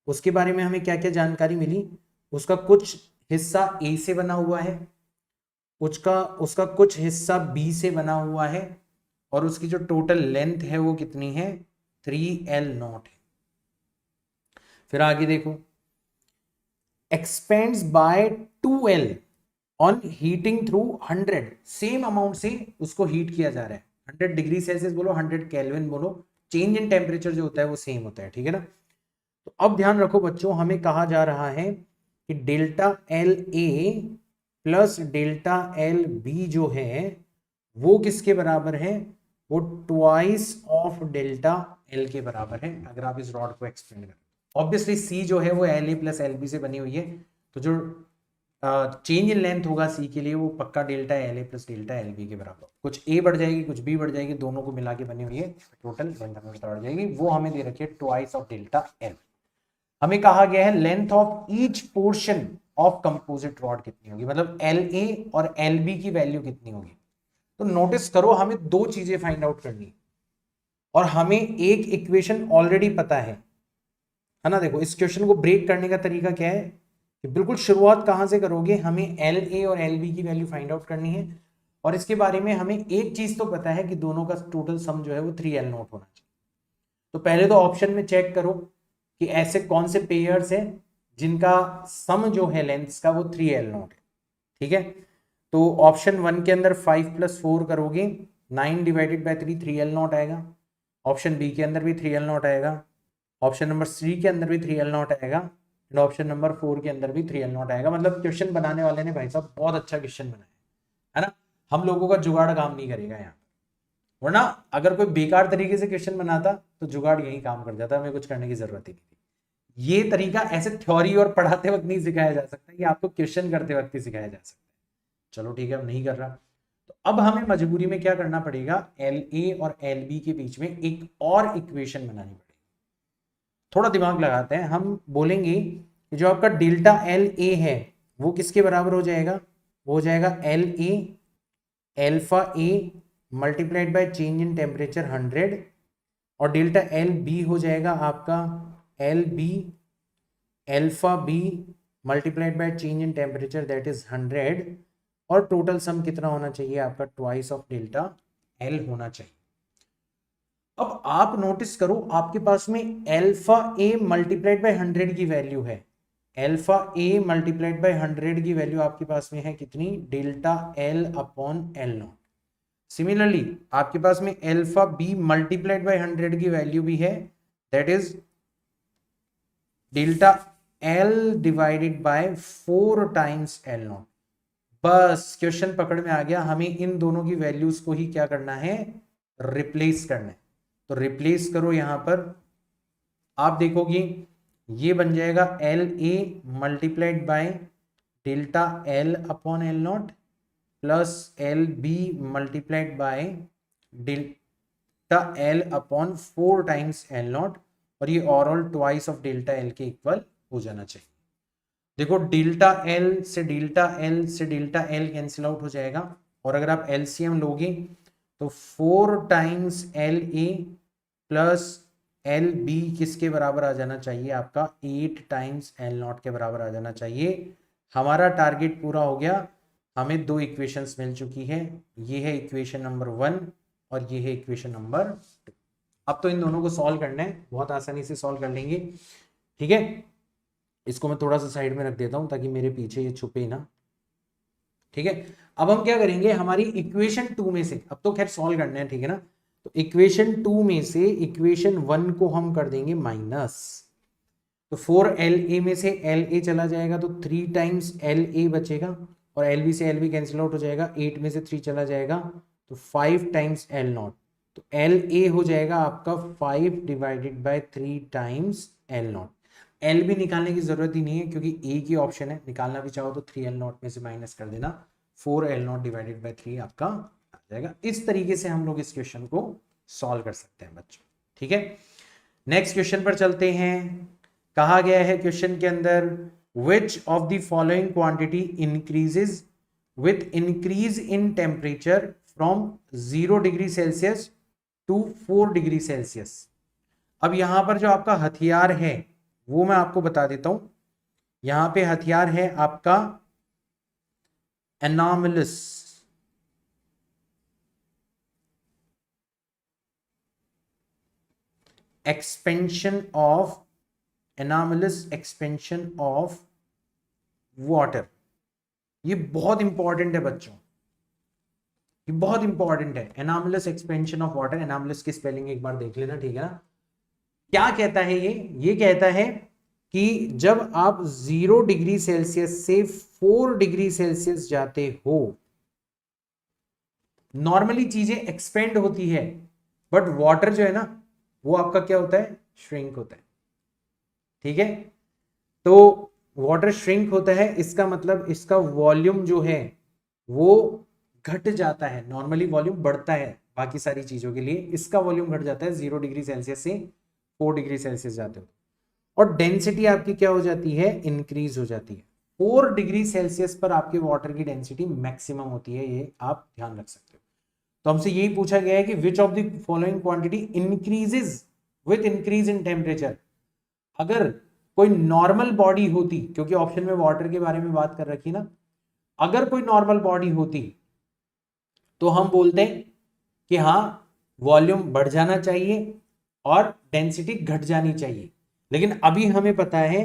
उसके बारे में हमें क्या क्या जानकारी मिली, उसका कुछ हिस्सा ए से बना हुआ है, उसका कुछ हिस्सा बी से बना हुआ है, और उसकी जो टोटल लेंथ है वो कितनी है, 3L नॉट है। फिर आगे देखो, expands by 2L on heating through 100, same amount से उसको हीट किया जा रहा है। 100 डिग्री सेल्सियस बोलो, 100 केल्विन बोलो, चेंज इन टेम्परेचर जो होता है वो सेम होता है। ठीक है ना। तो अब ध्यान रखो बच्चों, हमें कहा जा रहा है कि delta L A plus delta L B जो है वो किसके बराबर है, वो ट्वाइस ऑफ डेल्टा एल के बराबर है। अगर आप इस रॉड को एक्सपेंड करें, ऑब्वियसली सी जो है वो L A plus L B से बनी हुई है, तो जो चेंज इन लेंथ होगा सी के लिए वो पक्का delta L A plus delta L B के बराबर। कुछ ए बढ़ जाएगी कुछ बी बढ़ जाएगी, दोनों को मिला के बनी हुई है, टोटल लेंथ हमें बढ़ जाएगी। वो हमें दे रखी है ट्वाइस ऑफ डेल्टा एल। हमें कहा गया है length of each portion of composite rod कितनी होगी, मतलब एल ए और एल बी की वैल्यू कितनी होगी। तो नोटिस करो, हमें दो चीजें फाइंड आउट करनी है और हमें एक इक्वेशन ऑलरेडी पता है ना। देखो इस क्वेश्चन को ब्रेक करने का तरीका क्या है कि बिल्कुल शुरुआत कहां से करोगे, हमें एल ए और एल बी की वैल्यू फाइंड आउट करनी है, और इसके बारे में हमें एक चीज तो पता है कि दोनों का टोटल सम जो है वो 3L नॉट होना चाहिए। तो पहले तो ऑप्शन में चेक करो कि ऐसे कौन से पेयर्स हैं जिनका सम जो है लेंथ्स का वो 3L नॉट है। ठीक है, तो ऑप्शन 1 के अंदर 5 + 4 करोगे 9 डिवाइडेड बाय 3 3L नॉट आएगा। ऑप्शन बी के अंदर भी 3L नॉट आएगा। ऑप्शन नंबर 3 के अंदर भी 3L नॉट आएगा, एंड ऑप्शन नंबर 4 के अंदर भी 3L नॉट आएगा। मतलब क्वेश्चन बनाने वाले ने भाई साहब बहुत अच्छा क्वेश्चन बनाया है ना। हम लोगों का जुगाड़ काम नहीं करेगा यहाँ, वरना अगर कोई बेकार तरीके से क्वेश्चन बनाता तो जुगाड़ यही काम कर जाता, हमें कुछ करने की जरूरत ही नहीं थी। ये तरीका ऐसे थ्योरी और पढ़ाते वक्त नहीं सिखाया जा सकता, ये आपको क्वेश्चन करते वक्त ही सिखाया जा सकता है। चलो ठीक है, अब नहीं कर रहा, तो अब हमें मजबूरी में क्या करना पड़ेगा, एल ए और एल बी के बीच में एक और इक्वेशन बनानी पड़ेगी। थोड़ा दिमाग लगाते हैं, हम बोलेंगे कि जो आपका डेल्टा एल ए है वो किसके बराबर हो जाएगा, वो हो जाएगा L A alpha A multiplied by change in temperature 100, और डेल्टा एल बी हो जाएगा आपका L B alpha B multiplied by change in temperature that is 100, और टोटल सम कितना होना चाहिए आपका, ट्वाइस ऑफ डेल्टा एल होना चाहिए। अब आप नोटिस करो, आपके पास में अल्फा ए मल्टीप्लाइड बाय 100 की वैल्यू है, अल्फा ए मल्टीप्लाइड बाय 100 की वैल्यू आपके पास में है कितनी, delta L upon L not. Similarly आपके पास में अल्फा बी मल्टीप्लाइड बाय 100 की वैल्यू भी है, that is delta L divided by 4 times L not. बस क्वेश्चन पकड़ में आ गया, हमें इन दोनों की वैल्यूज को ही क्या करना है, रिप्लेस करना है। तो रिप्लेस करो, यहां पर आप देखोगे ये बन जाएगा L A multiplied by delta L upon L not plus L B multiplied by delta L upon 4 times L not, और ये overall twice of delta L के इक्वल हो जाना चाहिए। देखो डेल्टा एल से डेल्टा एल से डेल्टा एल कैंसिल आउट हो जाएगा, और अगर आप एलसीएम लोगे तो 4 times L A plus L B किसके बराबर आ जाना चाहिए, आपका 8 टाइम्स एल नॉट के बराबर आ जाना चाहिए। हमारा टारगेट पूरा हो गया, हमें 2 इक्वेशंस मिल चुकी है, ये है इक्वेशन नंबर 1 और ये है इक्वेशन नंबर 2। अब तो इन दोनों को सॉल्व करना है, बहुत आसानी से सॉल्व कर लेंगे, ठीक है। इसको मैं थोड़ा सा साइड में रख देता हूं ताकि मेरे पीछे ये छुपे ना, ठीक है। अब हम क्या करेंगे, हमारी इक्वेशन 2 में से, अब तो खैर सॉल्व करना है, ठीक है ना, तो इक्वेशन 2 में से इक्वेशन 1 को हम कर देंगे माइनस, तो 4 एल ए में से एल ए चला जाएगा तो 3 टाइम्स एल ए बचेगा, और एल बी से एल बी कैंसिल आउट हो जाएगा, 8 में से 3 चला जाएगा तो 5 टाइम्स एल नॉट, तो एल ए हो जाएगा आपका 5 divided by 3 times L not. L भी निकालने की जरूरत ही नहीं है क्योंकि ए की ऑप्शन है, निकालना भी चाहो तो 3 एल नॉट में से माइनस कर देना, 4 एल नॉट डिवाइडेड बाय 3 आपका आ जाएगा। इस तरीके से हम लोग इस क्वेश्चन को सॉल्व कर सकते हैं बच्चों, ठीक है। नेक्स्ट क्वेश्चन पर चलते हैं। कहा गया है क्वेश्चन के अंदर, which of the following quantity increases with increase in temperature from 0 degree Celsius to 4 degree Celsius. अब यहां पर जो आपका हथियार है वो मैं आपको बता देता हूं, यहां पे हथियार है आपका anomalous, expansion of anomalous expansion of water. ये बहुत इंपॉर्टेंट है बच्चों, ये बहुत इंपॉर्टेंट है, anomalous expansion of water. Anomalous की स्पेलिंग एक बार देख लेना, ठीक है ना। क्या कहता है ये कहता है कि जब आप 0 डिग्री सेल्सियस से 4 डिग्री सेल्सियस जाते हो, नॉर्मली चीजें एक्सपेंड होती है, बट वाटर जो है ना वो आपका क्या होता है, श्रिंक होता है, ठीक है। तो वाटर श्रिंक होता है, इसका मतलब इसका वॉल्यूम जो है वो घट जाता है। नॉर्मली वॉल्यूम बढ़ता है बाकी सारी चीजों के लिए, इसका वॉल्यूम घट जाता है 0 डिग्री सेल्सियस से 4 डिग्री सेल्सियस जाते हो, और डेंसिटी आपकी क्या हो जाती है, इंक्रीज हो जाती है। 4 डिग्री सेल्सियस पर आपके वाटर की डेंसिटी मैक्सिमम होती है, ये आप ध्यान रख सकते हो। तो हमसे यही पूछा गया है कि which of the following quantity increases with increase in temperature. अगर कोई नॉर्मल बॉडी होती, क्योंकि ऑप्शन में वाटर के बारे में बात कर रखी ना, अगर कोई नॉर्मल बॉडी होती तो हम बोलते हैं कि हाँ वॉल्यूम बढ़ जाना चाहिए और डेंसिटी घट जानी चाहिए, लेकिन अभी हमें पता है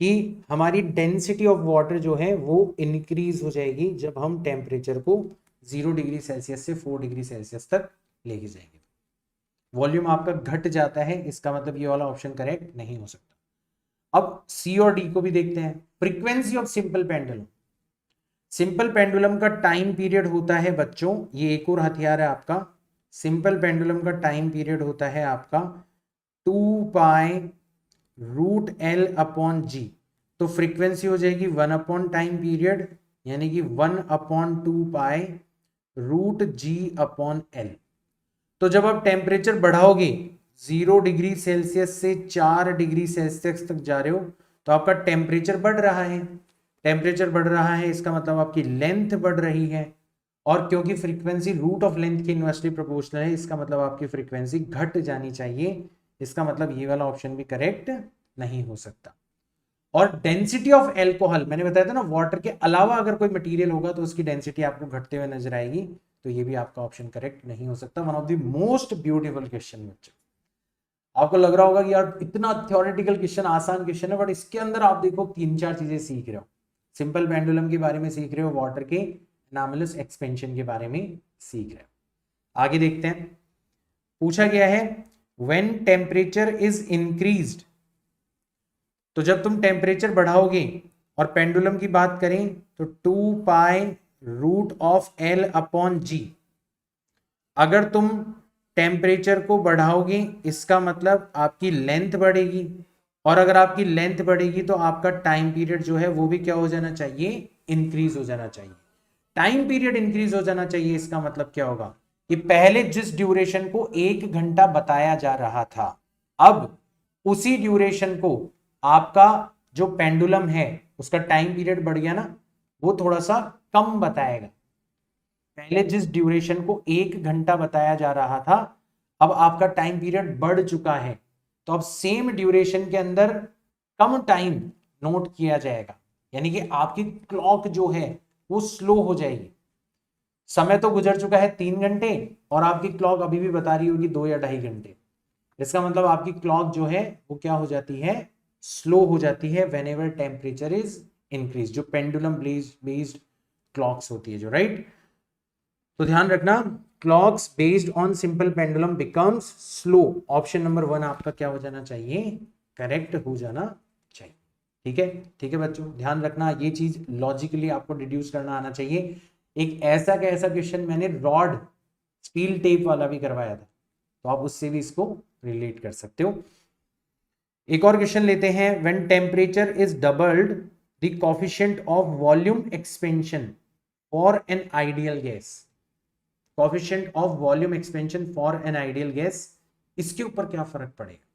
कि हमारी डेंसिटी ऑफ वाटर जो है वो इंक्रीज हो जाएगी जब हम टेम्परेचर को 0 डिग्री सेल्सियस से 4 डिग्री सेल्सियस तक लेके जाएंगे। वॉल्यूम आपका घट जाता है, इसका मतलब ये वाला ऑप्शन करेक्ट नहीं हो सकता। अब सी और डी को भी देखते हैं। Frequency of simple pendulum, simple pendulum का टाइम पीरियड होता है बच्चों, ये एक और हथियार है आपका, सिंपल पेंडुलम का टाइम पीरियड होता है आपका 2 पाई रूट एल अपॉन जी। तो फ्रीक्वेंसी हो जाएगी 1 अपॉन टाइम पीरियड, यानी कि 1 अपॉन 2 पाई रूट जी अपॉन एल। तो जब आप टेम्परेचर बढ़ाओगे 0 डिग्री सेल्सियस से 4 डिग्री सेल्सियस तक जा रहे हो, तो आपका टेम्परेचर बढ़ रहा है, टेम्परेचर बढ़ रहा है इसका मतलब आपकी लेंथ बढ़ रही है, और क्योंकि फ्रीक्वेंसी रूट ऑफ लेंथ के इनवर्सली प्रोपोर्शनल है, इसका मतलब आपकी फ्रीक्वेंसी घट जानी चाहिए, इसका मतलब ये वाला ऑप्शन भी करेक्ट नहीं हो सकता। और डेंसिटी ऑफ एल्कोहल, मैंने बताया था ना वाटर के अलावा अगर कोई मटेरियल होगा तो उसकी डेंसिटी आपको घटते हुए नजर आएगी, तो ये भी आपका ऑप्शन करेक्ट नहीं हो सकता। One of the most beautiful question बच्चों। आपको लग रहा होगा कि यार इतना थ्योरेटिकल क्वेश्चन, आसान क्वेश्चन है, बट इसके अंदर आप देखो 3-4 चीजें सीख रहे हो। सिंपल पेंडुलम के बारे में सीख रहे हो, वाटर के एनामलस एक्सपेंशन के बारे में सीख रहे हो। आगे देखते हैं, पूछा गया है व्हेन टेम्परेचर इज इंक्रीज्ड, तो जब तुम टेम्परेचर बढ़ाओगे, और पेंडुलम की बात करें तो 2 pi root of L upon G. अगर तुम टेम्परेचर को बढ़ाओगे इसका मतलब आपकी लेंथ बढ़ेगी, और अगर आपकी लेंथ बढ़ेगी तो आपका टाइम पीरियड जो है वो भी क्या हो जाना चाहिए, इंक्रीज हो जाना चाहिए। टाइम पीरियड इंक्रीज हो जाना चाहिए, इसका मतलब क्या होगा कि पहले जिस ड्यूरेशन को 1 घंटा बताया जा रहा था, अब उसी ड्यूरेशन को आपका जो पेंडुलम है उसका टाइम पीरियड बढ़ गया ना, वो थोड़ा सा कम बताएगा। पहले जिस ड्यूरेशन को 1 घंटा बताया जा रहा था, अब आपका टाइम पीरियड बढ़ चुका है, तो अब सेम ड्यूरेशन के अंदर कम टाइम नोट किया जाएगा, यानी कि आपकी क्लॉक जो है वो स्लो हो जाएगी। समय तो गुजर चुका है 3 घंटे, और आपकी क्लॉक अभी भी बता रही होगी 2 या 2.5 घंटे। इसका मतलब आपकी क्लॉक जो है वो क्या हो जाती है, स्लो हो जाती है when ever temperature is increase, जो पेंडुलम बेस्ड क्लॉक्स होती है जो, राइट। तो ध्यान रखना, clocks based on simple pendulum becomes slow. Option number 1 आपका क्या हो जाना चाहिए, करेक्ट हो जाना चाहिए। ठीक है, ठीक है बच्चों, ध्यान रखना ये चीज लॉजिकली आपको डिड्यूस करना आना चाहिए। एक ऐसा का ऐसा क्वेश्चन मैंने रॉड स्टील टेप वाला भी करवाया था, तो आप उससे भी इसको रिलेट कर सकते हो। एक और क्वेश्चन लेते हैं, when temperature is doubled the coefficient of volume expansion for an ideal gas. Coefficient of volume expansion for an ideal gas, इसके ऊपर क्या फर्क पड़ेगा।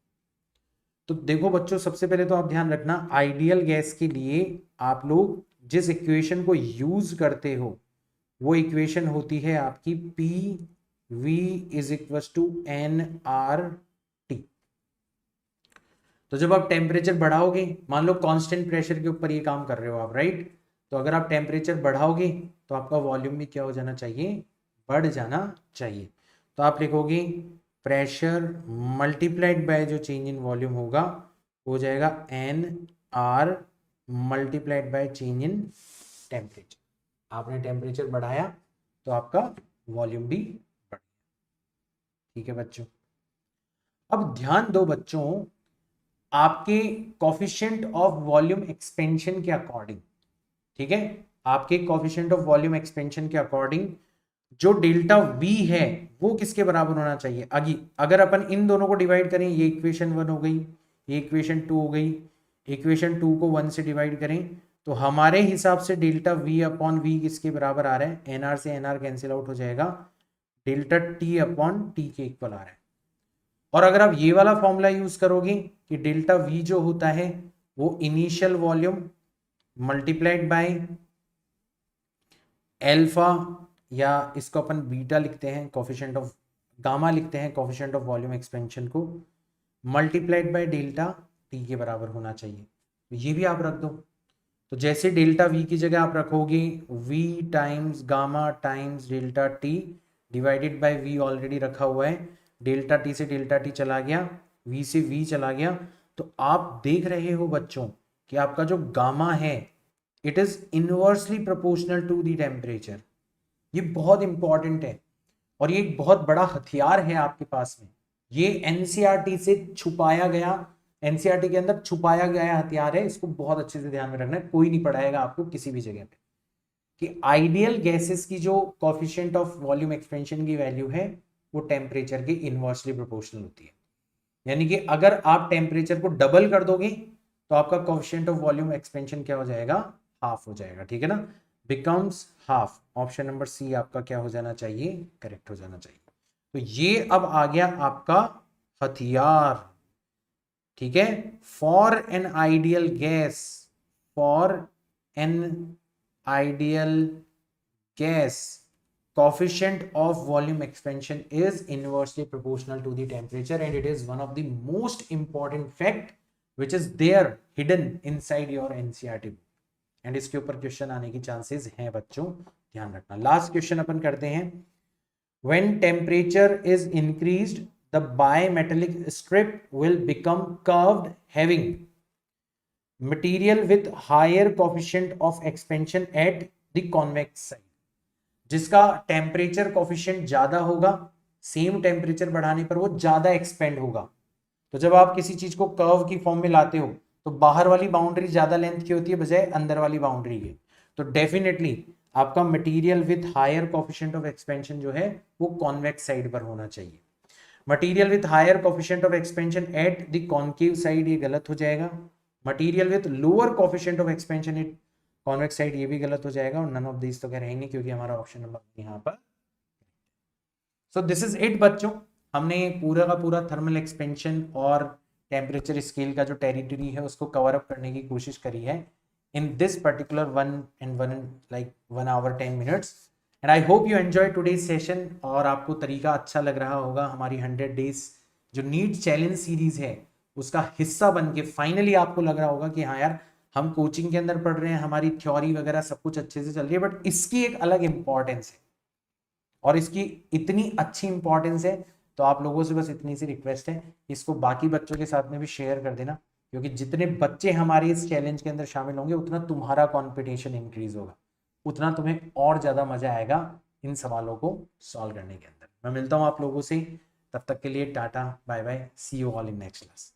तो देखो बच्चों, सबसे पहले तो आप ध्यान रखना, आइडियल गैस के लिए आप लोग जिस इक्वेशन को यूज करते हो वो इक्वेशन होती है आपकी P V is equal to N R T. तो जब आप टेम्परेचर बढ़ाओगे, मान लो कांस्टेंट प्रेशर के ऊपर ये काम कर रहे हो आप, राइट, तो अगर आप टेम्परेचर बढ़ाओगे तो आपका वॉल्यूम भी क्या हो जाना चाहिए, बढ़ जाना चाहिए। तो आप लिखोगे प्रेशर मल्टीप्लाइड बाय जो चेंज इन वॉल्यूम होगा हो जाएगा N R multiplied by change in temperature. आपने टेम्परेचर बढ़ाया तो आपका वॉल्यूम भी बढ़ गया। ठीक है बच्चों, अब ध्यान दो बच्चों, आपके कोफिशिएंट ऑफ वॉल्यूम एक्सपेंशन के अकॉर्डिंग, ठीक है, आपके कोफिशिएंट ऑफ वॉल्यूम एक्सपेंशन के अकॉर्डिंग जो डेल्टा वी है वो किसके बराबर होना चाहिए। अगर अपन इन दोनों को डिवाइड करें, ये इक्वेशन 1 हो गई, ये इक्वेशन 2 हो गई, इक्वेशन 2 को 1 से डिवाइड करें तो हमारे हिसाब से डेल्टा वी अपॉन वी किसके बराबर आ रहा है, एनआर से एनआर कैंसिल आउट हो जाएगा, डेल्टा टी अपॉन टी के इक्वल आ रहा है। और अगर आप ये वाला फॉर्मूला यूज करोगे कि डेल्टा वी जो होता है वो initial volume multiplied by alpha, या इसको अपन बीटा लिखते हैं, कोफिशिएंट ऑफ गामा लिखते हैं, कोफिशिएंट ऑफ वॉल्यूम एक्सपेंशन को, मल्टीप्लाइड बाय डेल्टा टी के बराबर होना चाहिए। तो ये भी आप रख दो। तो जैसे डेल्टा वी की जगह आप रखोगे V times gamma times delta T divided by V already रखा हुआ है, डेल्टा टी से डेल्टा टी चला गया, वी से वी चला गया, तो आप देख रहे हो बच्चों कि आपका जो गामा है it is inversely proportional to the temperature. ये बहुत इंपॉर्टेंट है और ये एक बहुत बड़ा हथियार है आपके पास में। ये एनसीईआरटी से छुपाया गया, एनसीईआरटी के अंदर छुपाया गया हथियार है, इसको बहुत अच्छे से ध्यान में रखना है। कोई नहीं पढ़ाएगा आपको किसी भी जगह पे कि आइडियल गैसेस की जो कोफिशिएंट ऑफ वॉल्यूम एक्सपेंशन की वैल्यू है वो टेम्परेचर के इनवर्सली प्रोपोर्शनल होती है। यानी कि अगर आप टेम्परेचर को डबल कर दोगे तो आपका कोफिशिएंट ऑफ वॉल्यूम एक्सपेंशन क्या हो जाएगा, हाफ हो जाएगा। ठीक है ना, becomes half. Option number C आपका क्या हो जाना चाहिए, करेक्ट हो जाना चाहिए। तो ये अब आ गया आपका हथियार। ठीक है, for an ideal gas, for an ideal gas coefficient of volume expansion is inversely proportional to the temperature and it is one of the most important fact which is there hidden inside your NCERT book and इसके ऊपर question आने की chances हैं बच्चों, ध्यान रखना। Last question अपन करते हैं, When temperature is increased, the bimetallic strip will become curved, having material with higher coefficient of expansion at the convex side. जिसका टेम्परेचर कोफिशिएंट ज्यादा होगा, सेम टेम्परेचर बढ़ाने पर वो ज्यादा एक्सपेंड होगा. तो जब आप किसी चीज को कर्व की फॉर्म में लाते हो तो बाहर वाली बाउंड्री ज्यादा लेंथ की होती है बजाय अंदर वाली बाउंड्री के. तो डेफिनेटली आपका material with higher coefficient of expansion जो है वो कॉन्वेक्स साइड पर होना चाहिए. Material with higher coefficient of expansion at the concave side, ये गलत हो जाएगा. Material with lower coefficient of expansion at convex side, ये भी गलत हो जाएगा. और नन ऑफ दिस तो कह रहेंगे क्योंकि हमारा ऑप्शन नंबर यहाँ पर. सो दिस इज इट बच्चों. हमने पूरा का पूरा थर्मल एक्सपेंशन और टेम्परेचर स्केल का जो टेरिटरी है उसको कवर अप करने की कोशिश करी है in this particular 1 hour 10 minutes. And I hope you enjoy today's session. और आपको तरीका अच्छा लग रहा होगा. हमारी 100 days जो नीट चैलेंज सीरीज है उसका हिस्सा बन के फाइनली आपको लग रहा होगा कि हाँ यार हम कोचिंग के अंदर पढ़ रहे हैं, हमारी थ्योरी वगैरह सब कुछ अच्छे से चल रही है, बट इसकी एक अलग इंपॉर्टेंस है और इसकी इतनी अच्छी इंपॉर्टेंस है. तो आप लोगों से बस इतनी सी रिक्वेस्ट है, इसको बाकी बच्चों के साथ में भी शेयर कर देना, क्योंकि जितने बच्चे हमारे इस चैलेंज के अंदर शामिल होंगे उतना तुम्हारा कॉन्पिटिशन इंक्रीज होगा, उतना तुम्हें और ज़्यादा मजा आएगा इन सवालों को सॉल्व करने के अंदर. मैं मिलता हूँ आप लोगों से, तब तक के लिए tata bye bye, see you all in next class.